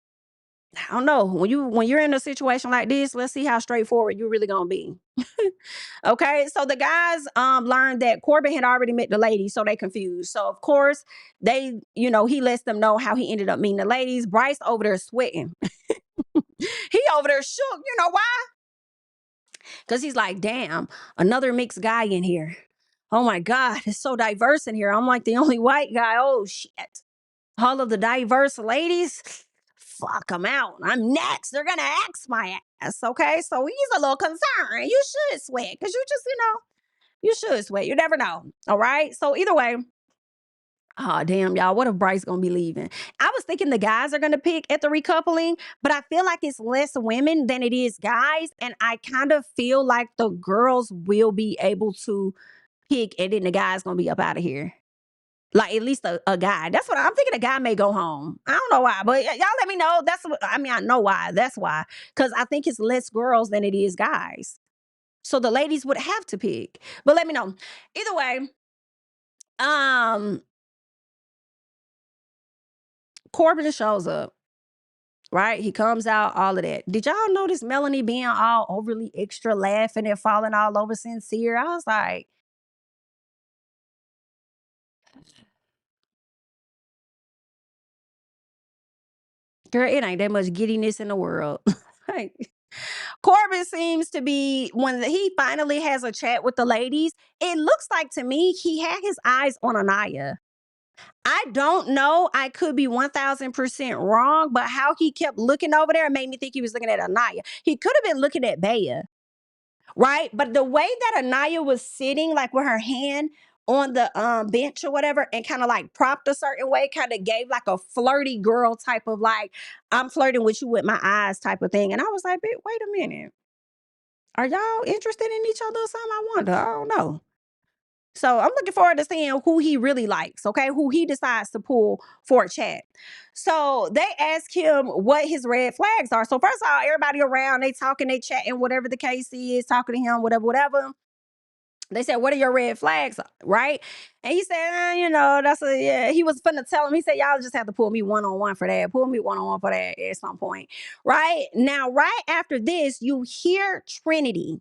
I don't know. When you're in a situation like this, let's see how straightforward you're really gonna be. Okay, so the guys learned that Corbin had already met the ladies, so they confused. So of course he lets them know how he ended up meeting the ladies. Bryce over there sweating. He over there shook. You know why? Because he's like, damn, another mixed guy in here. Oh my God, it's so diverse in here. I'm like the only white guy. Oh shit. All of the diverse ladies, fuck them out. I'm next. They're gonna axe my ass. Okay, so he's a little concerned. You should sweat because you should sweat. You never know. All right. So either way, oh damn, y'all. What if Bryce gonna be leaving? I was thinking the guys are gonna pick at the recoupling, but I feel like it's less women than it is guys, and I kind of feel like the girls will be able to pick, and then the guys gonna be up out of here. Like at least a guy. That's what I'm thinking. A guy may go home. I don't know why, but y'all let me know. I know why. That's why. Because I think it's less girls than it is guys. So the ladies would have to pick. But let me know. Either way, um, Corbin shows up. Right? He comes out, all of that. Did y'all notice Melanie being all overly extra laughing and falling all over Sincere? I was like, girl, it ain't that much giddiness in the world. Like, Corbin seems to be, when he finally has a chat with the ladies, it looks like to me he had his eyes on Anaya. I don't know. I could be 1000% wrong, but how he kept looking over there made me think he was looking at Anaya. He could have been looking at Bea, right? But the way that Anaya was sitting, like with her hand on the bench or whatever, and kind of like propped a certain way, kind of gave like a flirty girl type of like, I'm flirting with you with my eyes type of thing. And I was like, wait a minute. Are y'all interested in each other or something? I wonder. I don't know. So I'm looking forward to seeing who he really likes, okay? Who he decides to pull for a chat. So they ask him what his red flags are. So first of all, everybody around, they talking, they chatting, whatever the case is, talking to him, whatever. They said, what are your red flags, right? And he said, that's yeah. He was finna tell him, he said, y'all just have to pull me one-on-one for that. Pull me one-on-one for that at some point, right? Now, right after this, you hear Trinity.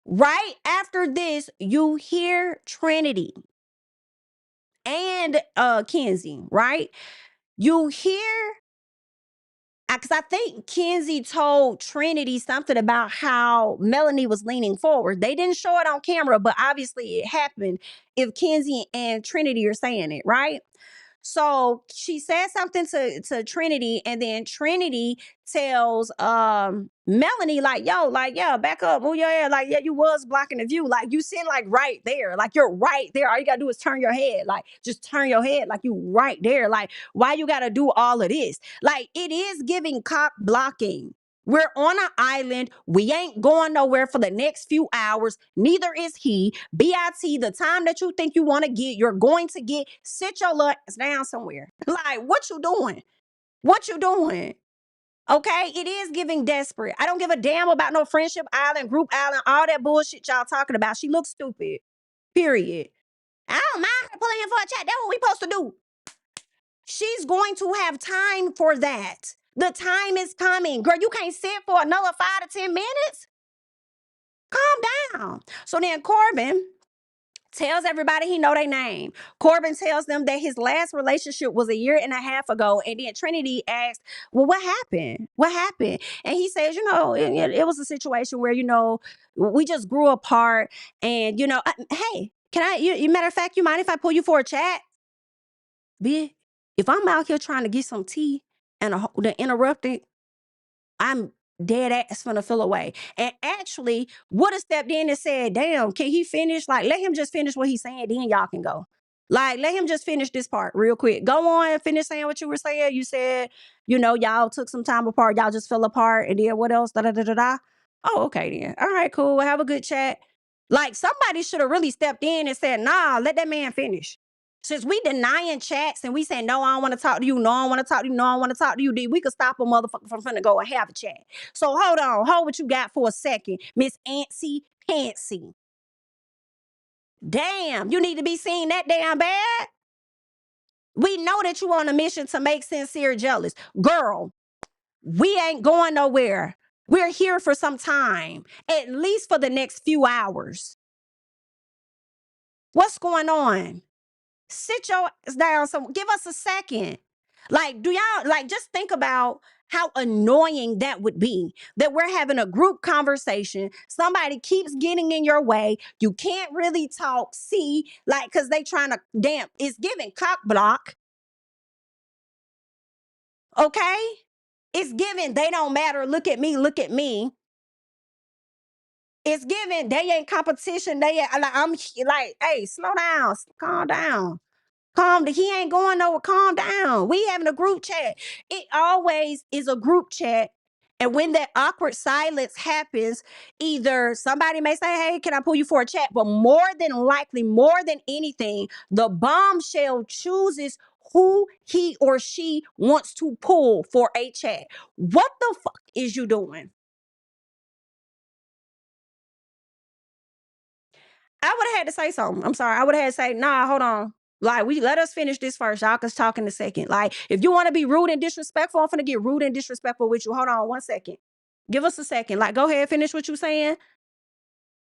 Right after this, you hear Trinity and Kenzie, right? You hear, because I think Kenzie told Trinity something about how Melanie was leaning forward. They didn't show it on camera, but obviously it happened if Kenzie and Trinity are saying it, right? So she said something to Trinity, and then Trinity tells Melanie, like, yo, like, yeah, back up, move your head. Like, yeah, you was blocking the view. Like, you sitting like right there. Like, you're right there. All you gotta do is turn your head. Like, just turn your head like you right there. Like, why you gotta do all of this? Like, it is giving cock blocking. We're on an island. We ain't going nowhere for the next few hours. Neither is he. BIT, the time that you think you want to get, you're going to get. Sit your little ass down somewhere. Like, what you doing? What you doing? Okay, it is giving desperate. I don't give a damn about no friendship island, group island, all that bullshit y'all talking about. She looks stupid. Period. I don't mind her pulling in for a chat. That's what we supposed to do. She's going to have time for that. The time is coming. Girl, you can't sit for another 5 to 10 minutes. Calm down. So then Corbin tells everybody he know their name. Corbin tells them that his last relationship was 1.5 years ago. And then Trinity asks, well, what happened? What happened? And he says, it was a situation where, we just grew apart. And, hey, can I, matter of fact, you mind if I pull you for a chat? Bitch, if I'm out here trying to get some tea and the interrupted, I'm dead ass finna feel away. And actually would have stepped in and said, damn, can he finish? Like, let him just finish what he's saying, then y'all can go. Like, let him just finish this part real quick. Go on and finish saying what you were saying. You said, y'all took some time apart. Y'all just fell apart. And then what else? Da, da, da, da, da. Oh, okay then. All right, cool. Have a good chat. Like, somebody should have really stepped in and said, nah, let that man finish. Since we denying chats and we saying, no, I don't want to talk to you. No, I don't want to talk to you. No, I don't want to talk to you. Then we could stop a motherfucker from finna go and have a chat. So hold on. Hold what you got for a second, Miss Antsy Pantsy. Damn, you need to be seen that damn bad? We know that you on a mission to make Sincere jealous. Girl, we ain't going nowhere. We're here for some time, at least for the next few hours. What's going on? Sit your ass down. So give us a second. Like, do y'all, like, just think about how annoying that would be, that we're having a group conversation. Somebody keeps getting in your way. You can't really talk. See, like, because they trying to, damn, it's giving cock block. Okay? It's giving, they don't matter. Look at me. Look at me. It's giving, they ain't competition. They ain't, I'm like, hey, slow down. Calm down. He ain't going nowhere. Calm down. We having a group chat. It always is a group chat. And when that awkward silence happens, either somebody may say, hey, can I pull you for a chat? But more than likely, more than anything, the bombshell chooses who he or she wants to pull for a chat. What the fuck is you doing? I would have had to say something. I'm sorry. I would have had to say, nah, hold on. Like, let us finish this first. Y'all can talk in a second. Like, if you want to be rude and disrespectful, I'm finna get rude and disrespectful with you. Hold on 1 second. Give us a second. Like, go ahead, finish what you saying.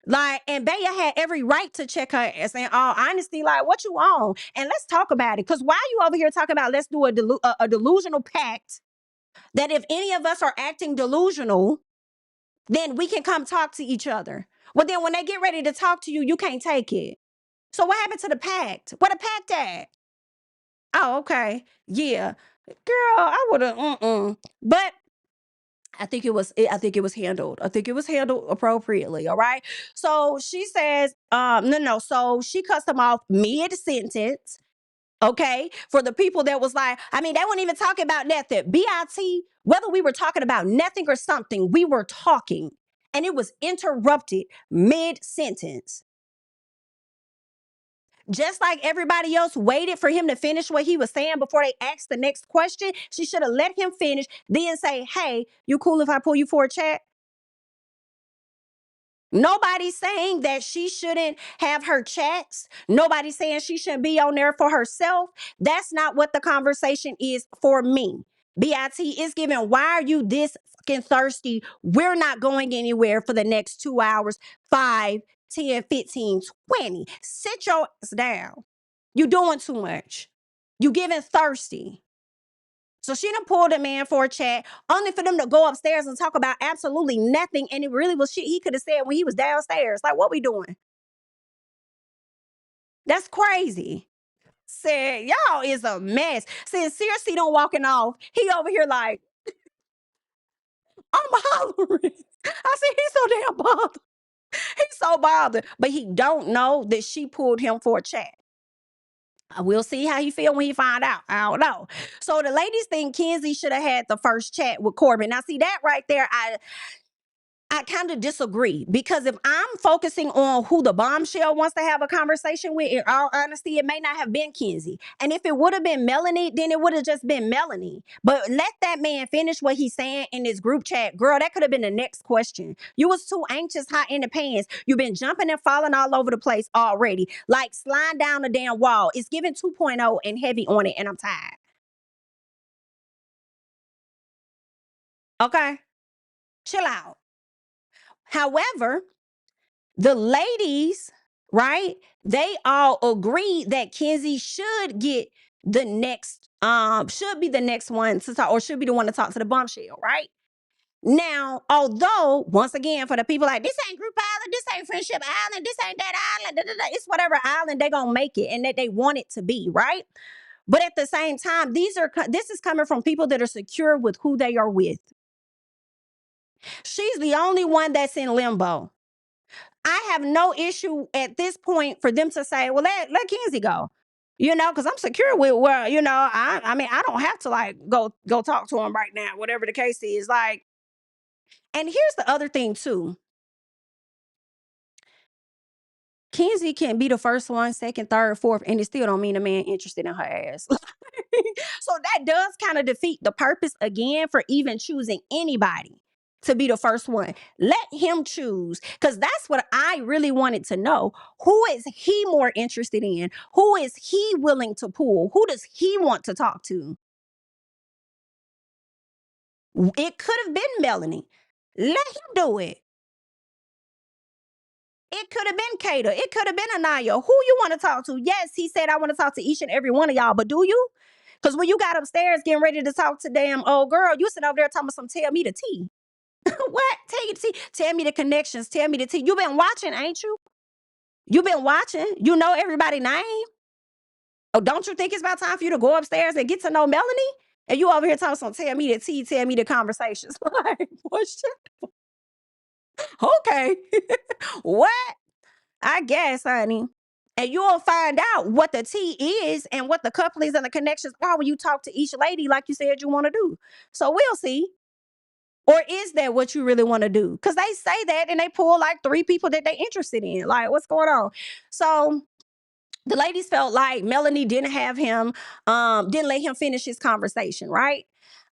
Like, and Bea had every right to check her ass. And all honesty, like, what you on? And let's talk about it. Because why you over here talking about let's do a delusional pact That if any of us are acting delusional, then we can come talk to each other. Well, then when they get ready to talk to you, you can't take it. So what happened to the pact? Where the pact at? Oh, okay. Yeah. Girl, I would have But I think it was handled. I think it was handled appropriately. All right. So she says, no. So she cussed him off mid-sentence. Okay. For the people that was like, I mean, they weren't even talking about nothing. BIT, whether we were talking about nothing or something, we were talking. And it was interrupted mid-sentence. Just like everybody else waited for him to finish what he was saying before they asked the next question, she should have let him finish, then say, hey, you cool if I pull you for a chat? Nobody's saying that she shouldn't have her chats. Nobody's saying she shouldn't be on there for herself. That's not what the conversation is for me. BIT is given, why are you this fucking thirsty? We're not going anywhere for the next 2 hours, 5, 10, 15, 20. Sit your ass down. You doing too much. You giving thirsty. So she done pulled a man for a chat, only for them to go upstairs and talk about absolutely nothing. And it really was shit he could have said when he was downstairs. Like, what we doing? That's crazy. Said, y'all is a mess. Said, seriously, don't walking off. He over here like, I'm hollering. I said, he's so damn bothered. He's so bothered. But he don't know that she pulled him for a chat. We'll see how he feel when he find out. I don't know. So the ladies think Kenzie should have had the first chat with Corbin. Now, see that right there, I kind of disagree, because if I'm focusing on who the bombshell wants to have a conversation with, in all honesty, it may not have been Kenzie. And if it would have been Melanie, then it would have just been Melanie. But let that man finish what he's saying in this group chat. Girl, that could have been the next question. You was too anxious, hot in the pants. You've been jumping and falling all over the place already. Like sliding down the damn wall. It's giving 2.0 and heavy on it, and I'm tired. Okay? Chill out. However, the ladies, right? They all agreed that Kenzie should get the next, should be the next one to talk, or should be the one to talk to the bombshell, right? Now, although, once again, for the people like, this ain't group island, this ain't friendship island, this ain't that island, it's whatever island they gonna make it and that they want it to be, right? But at the same time, this is coming from people that are secure with who they are with. She's the only one that's in limbo. I have no issue at this point for them to say, well, let Kenzie go. Because I'm secure with where, I mean, I don't have to like go talk to him right now, whatever the case is. Like, and here's the other thing too. Kenzie can be the first one, second, third, fourth, and it still don't mean a man interested in her ass. So that does kind of defeat the purpose again for even choosing anybody to be the first one. Let him choose, because that's what I really wanted to know. Who is he more interested in? Who is he willing to pull? Who does he want to talk to? It could have been Melanie. Let him do it. It could have been Kata. It could have been Anaya. Who you want to talk to? Yes, he said, I want to talk to each and every one of y'all, but do you? Because when you got upstairs getting ready to talk to damn old girl, you sit over there talking about some tell me the tea. What? Tell you the tea. Tell me the connections. Tell me the tea. You been watching, ain't you? You been watching. You know everybody's name. Oh, don't you think it's about time for you to go upstairs and get to know Melanie? And you over here talking some tell me the tea, tell me the conversations. Like, what's okay. What? I guess, honey. And you'll find out what the tea is and what the couplings and the connections are when you talk to each lady like you said you want to do. So we'll see. Or is that what you really want to do? Because they say that and they pull like 3 people that they interested in. Like, what's going on? So the ladies felt like Melanie didn't have him, didn't let him finish his conversation, right?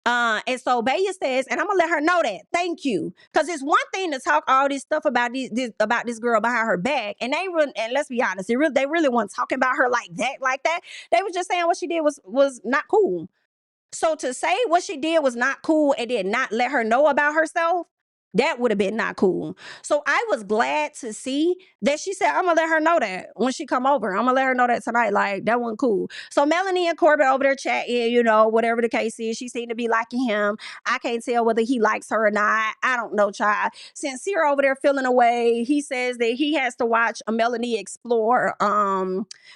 And so Baya says, and I'm gonna let her know that. Thank you, because it's one thing to talk all this stuff about this girl behind her back, and and let's be honest, they really weren't talking about her like that, like that. They was just saying what she did was not cool. So to say what she did was not cool and did not let her know about herself, That would have been not cool. So I was glad to see that she said, I'm gonna let her know that when she come over. I'm gonna let her know that tonight. Like, that wasn't cool. So Melanie and Corbin over there chatting, whatever the case is. She seemed to be liking him. I can't tell whether he likes her or not. I don't know, child. Sincere over there feeling away. He says that he has to watch a Melanie explore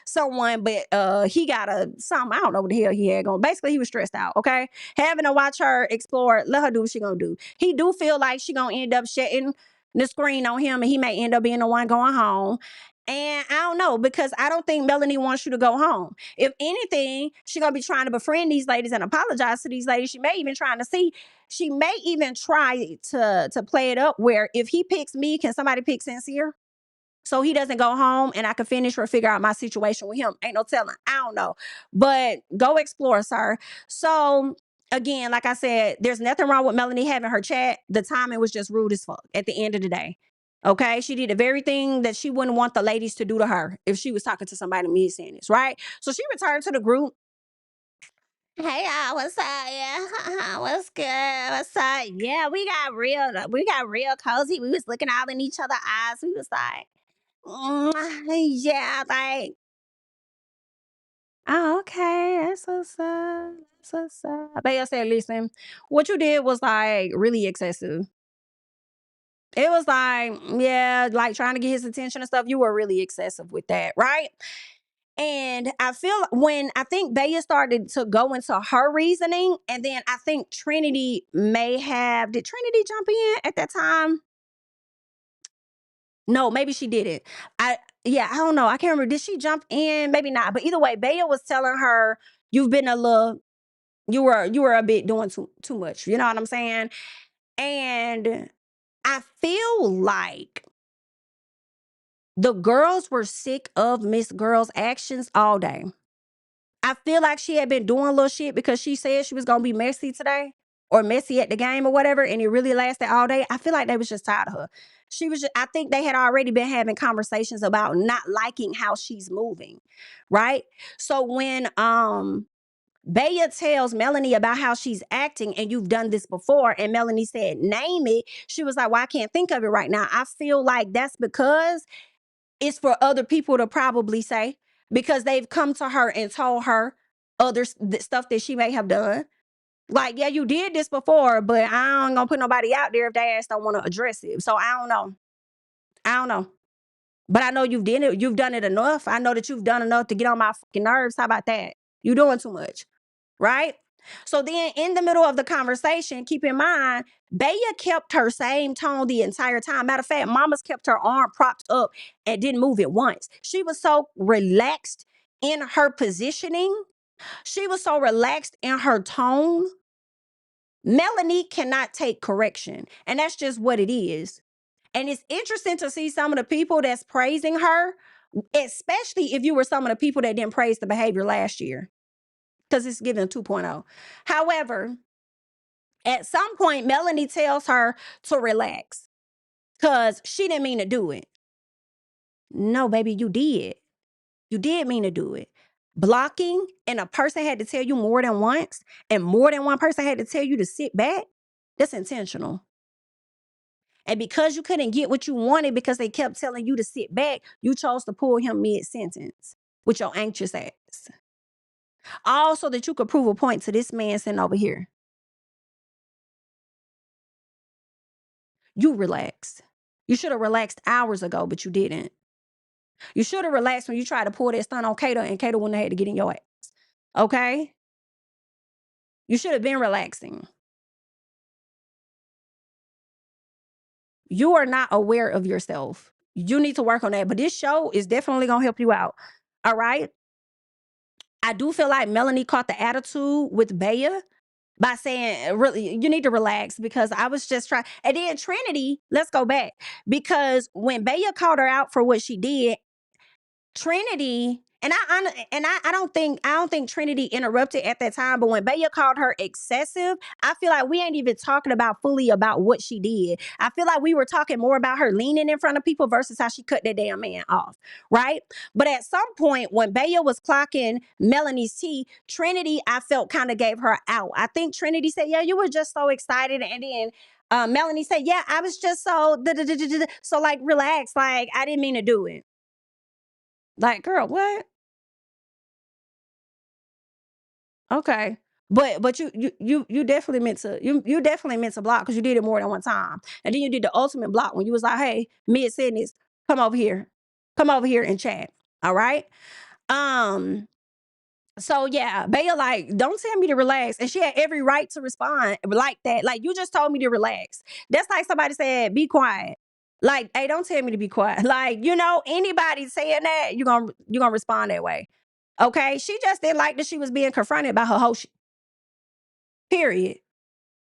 someone, but he got something. I don't know what the hell he had going. Basically, he was stressed out, okay? Having to watch her explore, let her do what she gonna do. He do feel like she gonna end up shutting the screen on him, and he may end up being the one going home. And I don't know, because I don't think Melanie wants you to go home. If anything, she gonna be trying to befriend these ladies and apologize to these ladies. She may even try to play it up where if he picks me, can somebody pick Sincere? So he doesn't go home and I can finish or figure out my situation with him. Ain't no telling. I don't know. But go explore, sir. So again, like I said, there's nothing wrong with Melanie having her chat. The timing was just rude as fuck at the end of the day. Okay. She did the very thing that she wouldn't want the ladies to do to her if she was talking to somebody mid-sentence, right? So she returned to the group. Hey y'all, what's up? Yeah, what's good? What's up? Yeah, we got real cozy. We was looking out in each other's eyes. We was like, yeah, like, oh, okay, that's what's up. That's what's up. They said, listen, what you did was like really excessive. It was like, yeah, like trying to get his attention and stuff. You were really excessive with that, right? And I feel when I think Baya started to go into her reasoning, and then I think Trinity did Trinity jump in at that time? No, maybe she didn't. I don't know. I can't remember. Did she jump in? Maybe not. But either way, Baya was telling her, you've been a little, you were a bit doing too much. You know what I'm saying? And I feel like the girls were sick of Miss Girl's actions all day. I feel like she had been doing little shit because she said she was gonna be messy today or messy at the game or whatever, and it really lasted all day. I feel like they was just tired of her. I think they had already been having conversations about not liking how she's moving, right? So when Baya tells Melanie about how she's acting, and you've done this before, and Melanie said, name it, she was like, well, I can't think of it right now. I feel like that's because it's for other people to probably say, because they've come to her and told her other stuff that she may have done. Like, yeah, you did this before, but I ain't gonna put nobody out there if they ass don't want to address it. So I don't know. I don't know. But I know you've done it. You've done it enough. I know that you've done enough to get on my fucking nerves. How about that? You doing too much, right? So then in the middle of the conversation, keep in mind, Baya kept her same tone the entire time. Matter of fact, Mama's kept her arm propped up and didn't move it once. She was so relaxed in her positioning. She was so relaxed in her tone. Melanie cannot take correction. And that's just what it is. And it's interesting to see some of the people that's praising her, especially if you were some of the people that didn't praise the behavior last year, because it's given 2.0. However, at some point, Melanie tells her to relax because she didn't mean to do it. No, baby, you did. You did mean to do it. Blocking, and a person had to tell you more than once, and more than one person had to tell you to sit back, that's intentional. And because you couldn't get what you wanted because they kept telling you to sit back, you chose to pull him mid-sentence with your anxious ass. All so that you could prove a point to this man sitting over here. You relaxed. You should have relaxed hours ago, but you didn't. You should have relaxed when you tried to pull that stunt on Kato, and Kato wouldn't have had to get in your ass. Okay? You should have been relaxing. You are not aware of yourself. You need to work on that. But this show is definitely going to help you out. All right? I do feel like Melanie caught the attitude with Baya by saying, really, you need to relax, because I was just trying. And then Trinity, let's go back. Because when Baya called her out for what she did, Trinity, and I don't think Trinity interrupted at that time, but when Baya called her excessive, I feel like we ain't even talking about fully about what she did. I feel like we were talking more about her leaning in front of people versus how she cut that damn man off, right? But at some point when Baya was clocking Melanie's tea, Trinity, I felt, kind of gave her out. I think Trinity said, yeah, you were just so excited, and then Melanie said, yeah, I was just so, so like, relax. Like, I didn't mean to do it. Like, girl, what? Okay. But you definitely meant to you definitely meant to block because you did it more than one time. And then you did the ultimate block when you was like, hey, mid sentence, come over here. Come over here and chat. All right. Um, so yeah, Baya like, don't tell me to relax. And she had every right to respond like that. Like, you just told me to relax. That's like somebody said, be quiet. Like, hey, don't tell me to be quiet. Like, anybody saying that, you're gonna respond that way. Okay. She just didn't like that she was being confronted by her host. Period.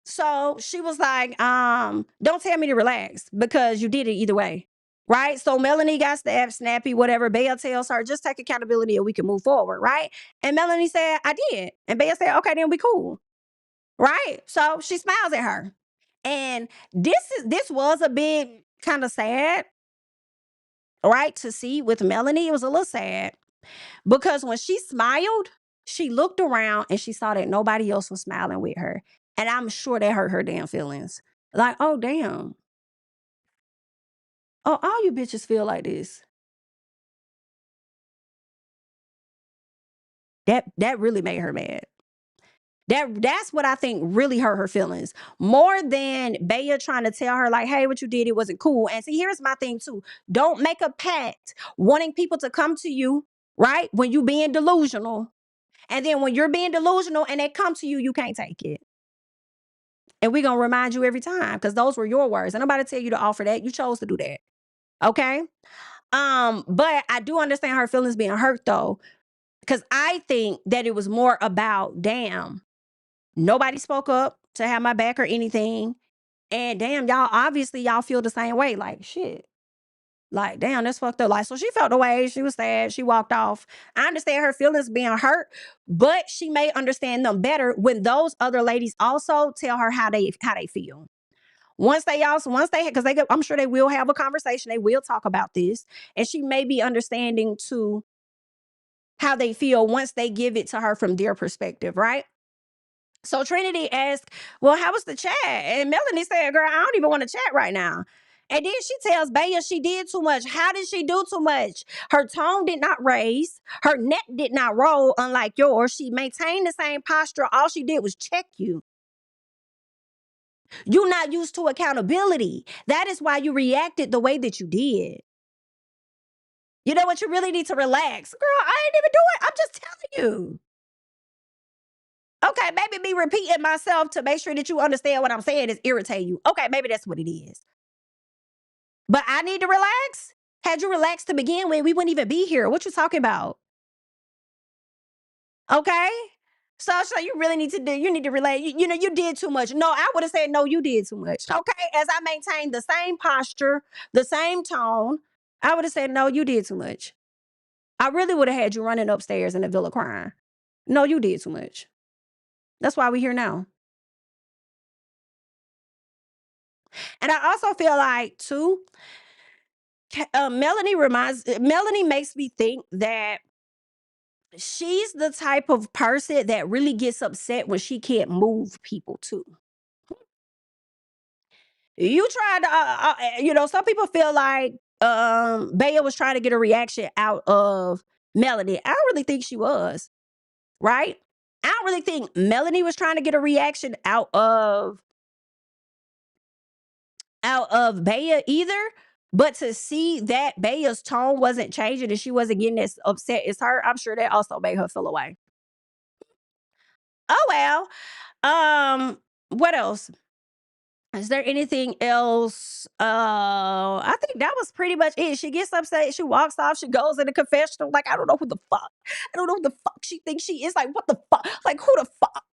So she was like, don't tell me to relax because you did it either way. Right. So Melanie got stabbed, snappy, whatever. Bea tells her, just take accountability and we can move forward. Right. And Melanie said, I did. And Bea said, okay, then we cool. Right. So she smiles at her. And this was a bit kind of sad, right? To see with Melanie. It was a little sad because when she smiled, she looked around and she saw that nobody else was smiling with her. And I'm sure that hurt her damn feelings. Like, oh, damn. Oh, all you bitches feel like this. That really made her mad. That's what I think really hurt her feelings. More than Bea trying to tell her, like, hey, what you did, it wasn't cool. And see, here's my thing too. Don't make a pact wanting people to come to you, right? When you being delusional. And then when you're being delusional and they come to you, you can't take it. And we're gonna remind you every time because those were your words. And nobody tell you to offer that. You chose to do that. Okay. But I do understand her feelings being hurt though, because I think that it was more about, damn, nobody spoke up to have my back or anything. And damn, y'all, obviously y'all feel the same way. Like, shit. Like, damn, that's fucked up. Like, so she felt the way. She was sad. She walked off. I understand her feelings being hurt, but she may understand them better when those other ladies also tell her how they feel. Because I'm sure they will have a conversation. They will talk about this, and she may be understanding to how they feel once they give it to her from their perspective, right? So Trinity asked, well, how was the chat? And Melanie said, girl, I don't even want to chat right now. And then she tells Bea she did too much. How did she do too much? Her tone did not raise. Her neck did not roll, unlike yours. She maintained the same posture. All she did was check you. You're not used to accountability. That is why you reacted the way that you did. You know what? You really need to relax. Girl, I ain't even do it. I'm just telling you. Okay, maybe me repeating myself to make sure that you understand what I'm saying is irritating you. Okay, maybe that's what it is. But I need to relax. Had you relaxed to begin with, we wouldn't even be here. What you talking about? Okay? So you really need to do, you need to relate. You did too much. No, I would have said, no, you did too much. Okay? As I maintained the same posture, the same tone, I would have said, no, you did too much. I really would have had you running upstairs in the villa crying. No, you did too much. That's why we're here now. And I also feel like, too, Melanie makes me think that she's the type of person that really gets upset when she can't move people too. You tried to, some people feel like Bea was trying to get a reaction out of Melanie. I don't really think she was, right? I don't really think Melanie was trying to get a reaction out of Bea either. But to see that Bea's tone wasn't changing and she wasn't getting as upset as her, I'm sure that also made her feel away. Oh well. What else? Is there anything else? I think that was pretty much it. She gets upset, she walks off, she goes in the confessional. Like, I don't know who the fuck. I don't know who the fuck she thinks she is. Like, what the fuck? Like, who the fuck?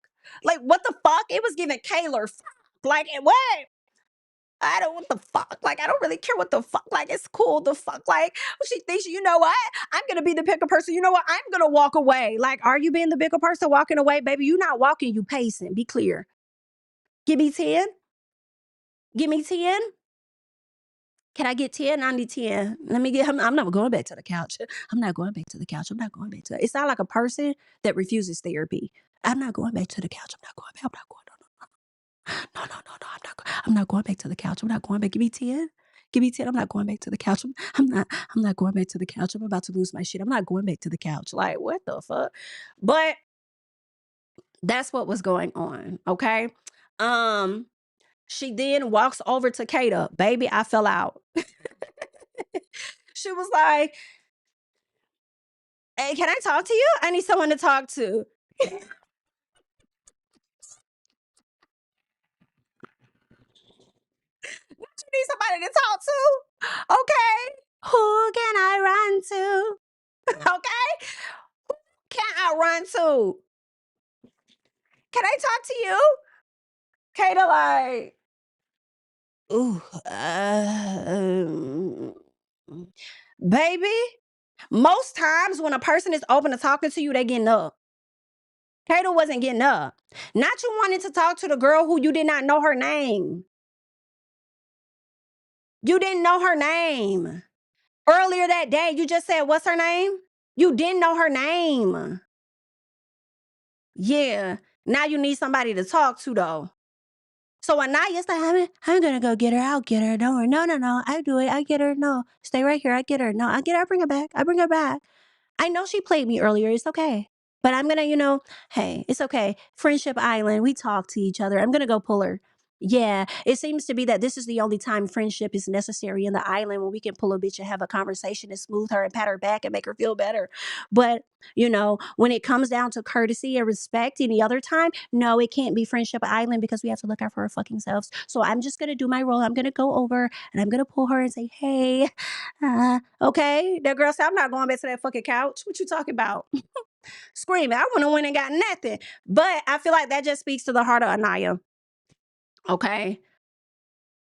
Like, what the fuck? It was giving Kaylor. Like, what? I don't what the fuck. Like, I don't really care what the fuck. Like, it's cool the fuck. Like, she thinks, you know what? I'm gonna be the bigger person. You know what? I'm gonna walk away. Like, are you being the bigger person walking away? Baby, you not walking, you pacing. Be clear. Give me 10. Give me 10. Can I get 10? I need 10. I'm not going back to the couch. I'm not going back to the couch. I'm not going back to it. It's not like a person that refuses therapy. I'm not going back to the couch. I'm not going back. I'm not going. No, no, no. No, no, no, no. I'm not going back to the couch. I'm not going back. Give me 10. Give me 10. I'm not going back to the couch. I'm not going back to the couch. I'm about to lose my shit. I'm not going back to the couch. Like, what the fuck? But that's what was going on. Okay. Um, she then walks over to Kata. Baby, I fell out. She was like, hey, can I talk to you? I need someone to talk to. You need somebody to talk to? Okay. Who can I run to? Okay. Can I run to? Can I talk to you? Kata like, ooh, baby. Most times when a person is open to talking to you, they getting up. Kata wasn't getting up. Not you wanting to talk to the girl who you did not know her name. You didn't know her name. Earlier that day, you just said, what's her name? You didn't know her name. Yeah. Now you need somebody to talk to, though. So Anaya's like, I'm going to go get her. I'll get her. Don't worry. No, no, no. I do it. I get her. No, stay right here. I get her. No, I get her. I bring her back. I bring her back. I know she played me earlier. It's okay. But I'm going to, hey, it's okay. Friendship Island. We talk to each other. I'm going to go pull her. Yeah, it seems to be that this is the only time friendship is necessary in the island when we can pull a bitch and have a conversation and smooth her and pat her back and make her feel better. But, when it comes down to courtesy and respect any other time, no, it can't be Friendship Island because we have to look out for our fucking selves. So I'm just going to do my role. I'm going to go over and I'm going to pull her and say, hey, okay. That girl said, I'm not going back to that fucking couch. What you talking about? Screaming. I wouldn't have went and got nothing. But I feel like that just speaks to the heart of Anaya. Okay.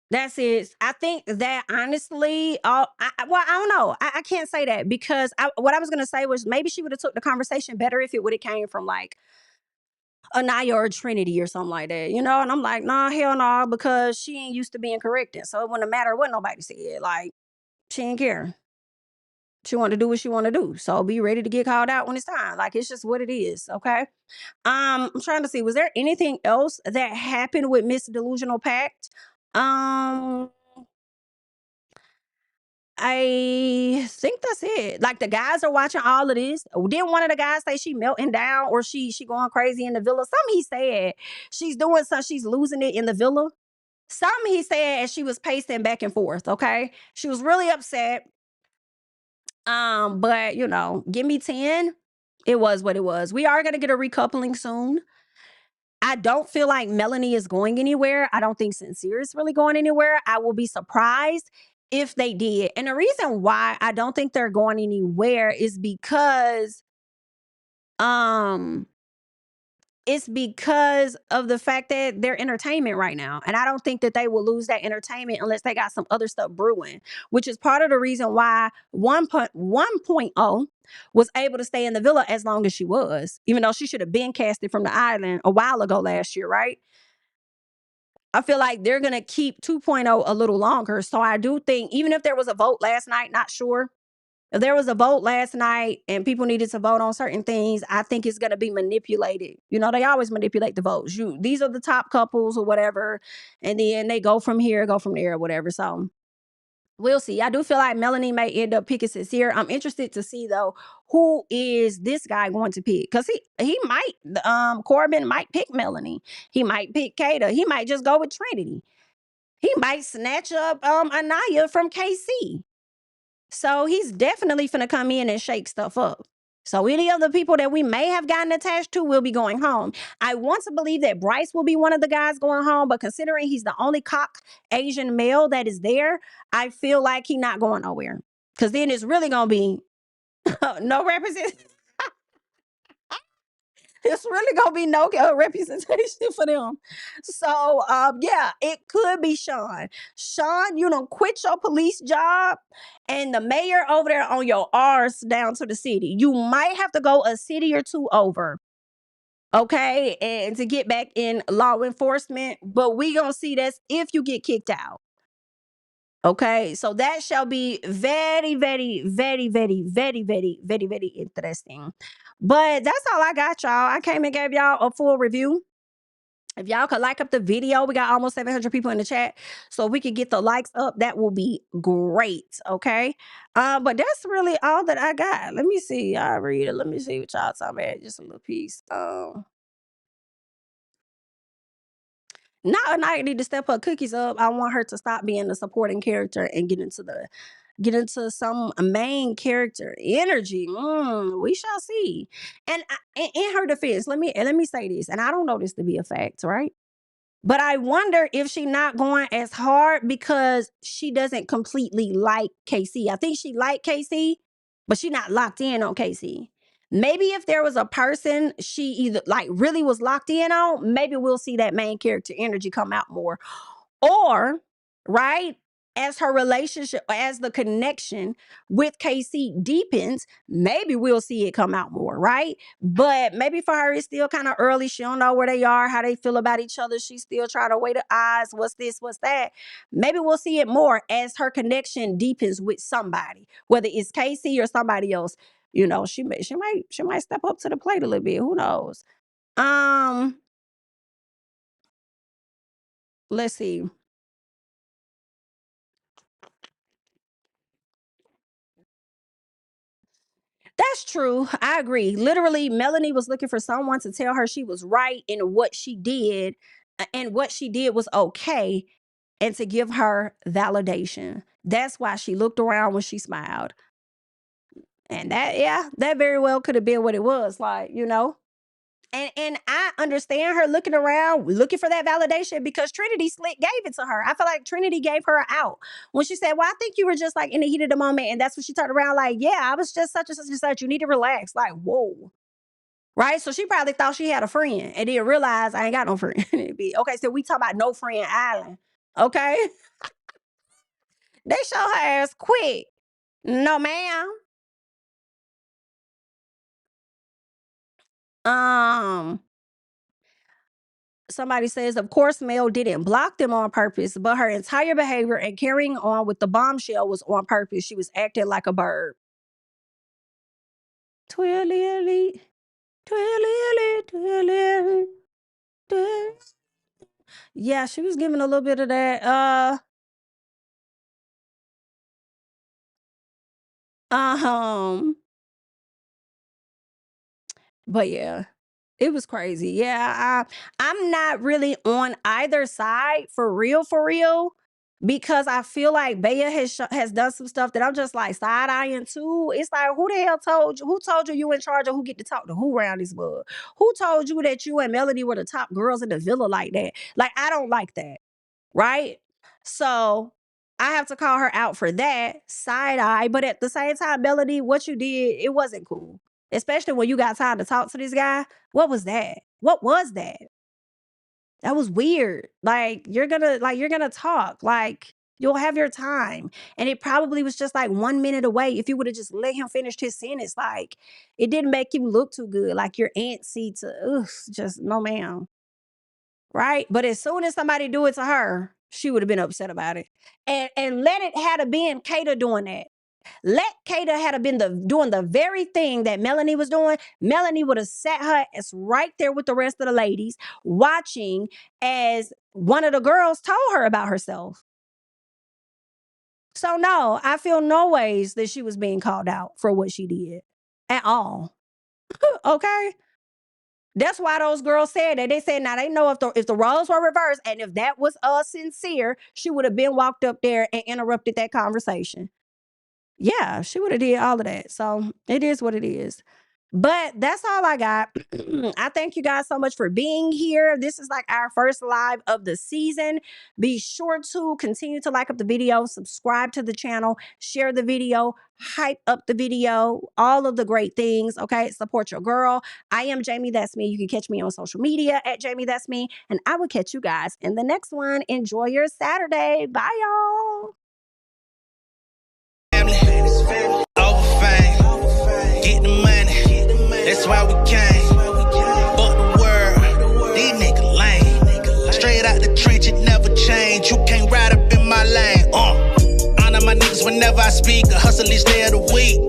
That's it. I think that honestly, I don't know. I can't say that because what I was gonna say was maybe she would have took the conversation better if it would have came from like Anaya or Trinity or something like that, And I'm like, nah, hell no, because she ain't used to being corrected, so it wouldn't matter what nobody said. Like she didn't care. She wanted to do what she want to do, so be ready to get called out when it's time. Like it's just what it is. Okay. I'm trying to see, was there anything else that happened with Miss Delusional Pact? Um, I think that's it. Like the guys are watching all of this. Didn't one of the guys say she melting down or she going crazy in the villa? Something he said she's doing something, she's losing it in the villa. Something he said as she was pacing back and forth. Okay, she was really upset. But give me 10. It was what it was. We are gonna get a recoupling soon. I don't feel like Melanie is going anywhere. I don't think Sincere is really going anywhere. I will be surprised if they did. And the reason why I don't think they're going anywhere is because um it's because of the fact that they're entertainment right now. And I don't think that they will lose that entertainment unless they got some other stuff brewing, which is part of the reason why 1.0 was able to stay in the villa as long as she was, even though she should have been casted from the island a while ago last year, right? I feel like they're going to keep 2.0 a little longer. So I do think, even if there was a vote last night, not sure. If there was a vote last night and people needed to vote on certain things, I think it's going to be manipulated. They always manipulate the votes. These are the top couples or whatever. And then they go from here, go from there or whatever. So we'll see. I do feel like Melanie may end up picking Sincere. I'm interested to see though, who is this guy going to pick? Because he might, Corbin might pick Melanie. He might pick Kata. He might just go with Trinity. He might snatch up Anaya from KC. So he's definitely finna come in and shake stuff up. So any of the people that we may have gotten attached to will be going home. I want to believe that Bryce will be one of the guys going home, but considering he's the only cock Asian male that is there, I feel like he's not going nowhere. Because then it's really going to be no representation. It's really gonna be no representation for them. So yeah, it could be Sean. Sean, quit your police job and the mayor over there on your arse down to the city. You might have to go a city or two over. Okay, and to get back in law enforcement, but we gonna see this if you get kicked out. Okay, so that shall be very, very, very, very, very, very, very, very interesting. But that's all I got, y'all. I came and gave y'all a full review. If y'all could like up the video, we got almost 700 people in the chat. So if we could get the likes up, that will be great. Okay. But that's really all that I got. Let me see. I'll read it. Let me see what y'all talking about. Just a little piece. Not I need to step her cookies up. I want her to stop being the supporting character and get into some main character energy. We shall see. And in her defense, let me say this, and I don't know this to be a fact, right? But I wonder if she not going as hard because she doesn't completely like KC. I think she like KC, but she not locked in on KC. Maybe if there was a person she either like really was locked in on, maybe we'll see that main character energy come out more. Or, right, as her relationship, as the connection with KC deepens, maybe we'll see it come out more, right? But maybe for her, it's still kind of early. She don't know where they are, how they feel about each other. She's still trying to weigh the odds. What's this? What's that? Maybe we'll see it more as her connection deepens with somebody, whether it's KC or somebody else. You know, she might step up to the plate a little bit. Who knows? Let's see. That's true. I agree. Literally, Melanie was looking for someone to tell her she was right in what she did, and what she did was okay, and to give her validation. That's why she looked around when she smiled. And that very well could have been what it was, like, you know. And I understand her looking around, looking for that validation because Trinity Slick gave it to her. I feel like Trinity gave her an out when she said, "Well, I think you were just like in the heat of the moment," and that's when she turned around like, "Yeah, I was just such and such and such. You need to relax." Like, whoa, right? So she probably thought she had a friend and didn't realize I ain't got no friend. Okay, so we talk about no friend island. Okay, they show her ass quick. No, ma'am. Um, Somebody says, of course, Mel didn't block them on purpose, but her entire behavior and carrying on with the bombshell was on purpose. She was acting like a bird. Twilly, twilly, twilly, twilly. Yeah, she was giving a little bit of that. Um, but yeah. It was crazy. Yeah, I'm not really on either side for real, because I feel like Bea has done some stuff that I'm just like side eyeing too. It's like, who the hell told you? Who told you in charge of who get to talk to who around this mug? Who told you that you and Melody were the top girls in the villa like that? Like, I don't like that, right? So I have to call her out for that side eye. But at the same time, Melody, what you did, it wasn't cool. Especially when you got time to talk to this guy. What was that? What was that? That was weird. Like, you're gonna talk. Like, you'll have your time. And it probably was just like 1 minute away. If you would have just let him finish his sentence, like, it didn't make you look too good. Like, you're antsy to, just no ma'am. Right? But as soon as somebody do it to her, she would have been upset about it. And let it had been Kata doing that. Let Kata had been doing the very thing that Melanie was doing. Melanie would have sat her as right there with the rest of the ladies, watching as one of the girls told her about herself. So no, I feel no ways that she was being called out for what she did at all. Okay. That's why those girls said that. They said now they know if the roles were reversed and if that was sincere, she would have been walked up there and interrupted that conversation. Yeah, she would have did all of that. So it is what it is. But that's all I got. I thank you guys so much for being here. This is like our first live of the season. Be sure to continue to like up the video, subscribe to the channel, share the video, hype up the video, all of the great things. Okay, support your girl. I am JamiThatsMe. You can catch me on social media at JamiThatsMe, and I will catch you guys in the next one. Enjoy your Saturday. Bye, y'all. Over fame, get the money, that's why we came. Fuck the world, these niggas lame. Straight out the trench, it never change. You can't ride up in my lane. Honor my niggas whenever I speak. A hustle each day of the week.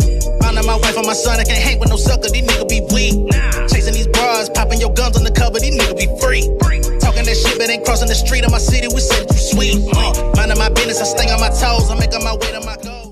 Honor my wife and my son, I can't hang with no sucker. These niggas be weak. Chasing these bras, popping your guns on the cover. These niggas be free. Talking the street of my city, we sit too sweet. Minding my business, I stay on my toes, I'm making my way to my goal.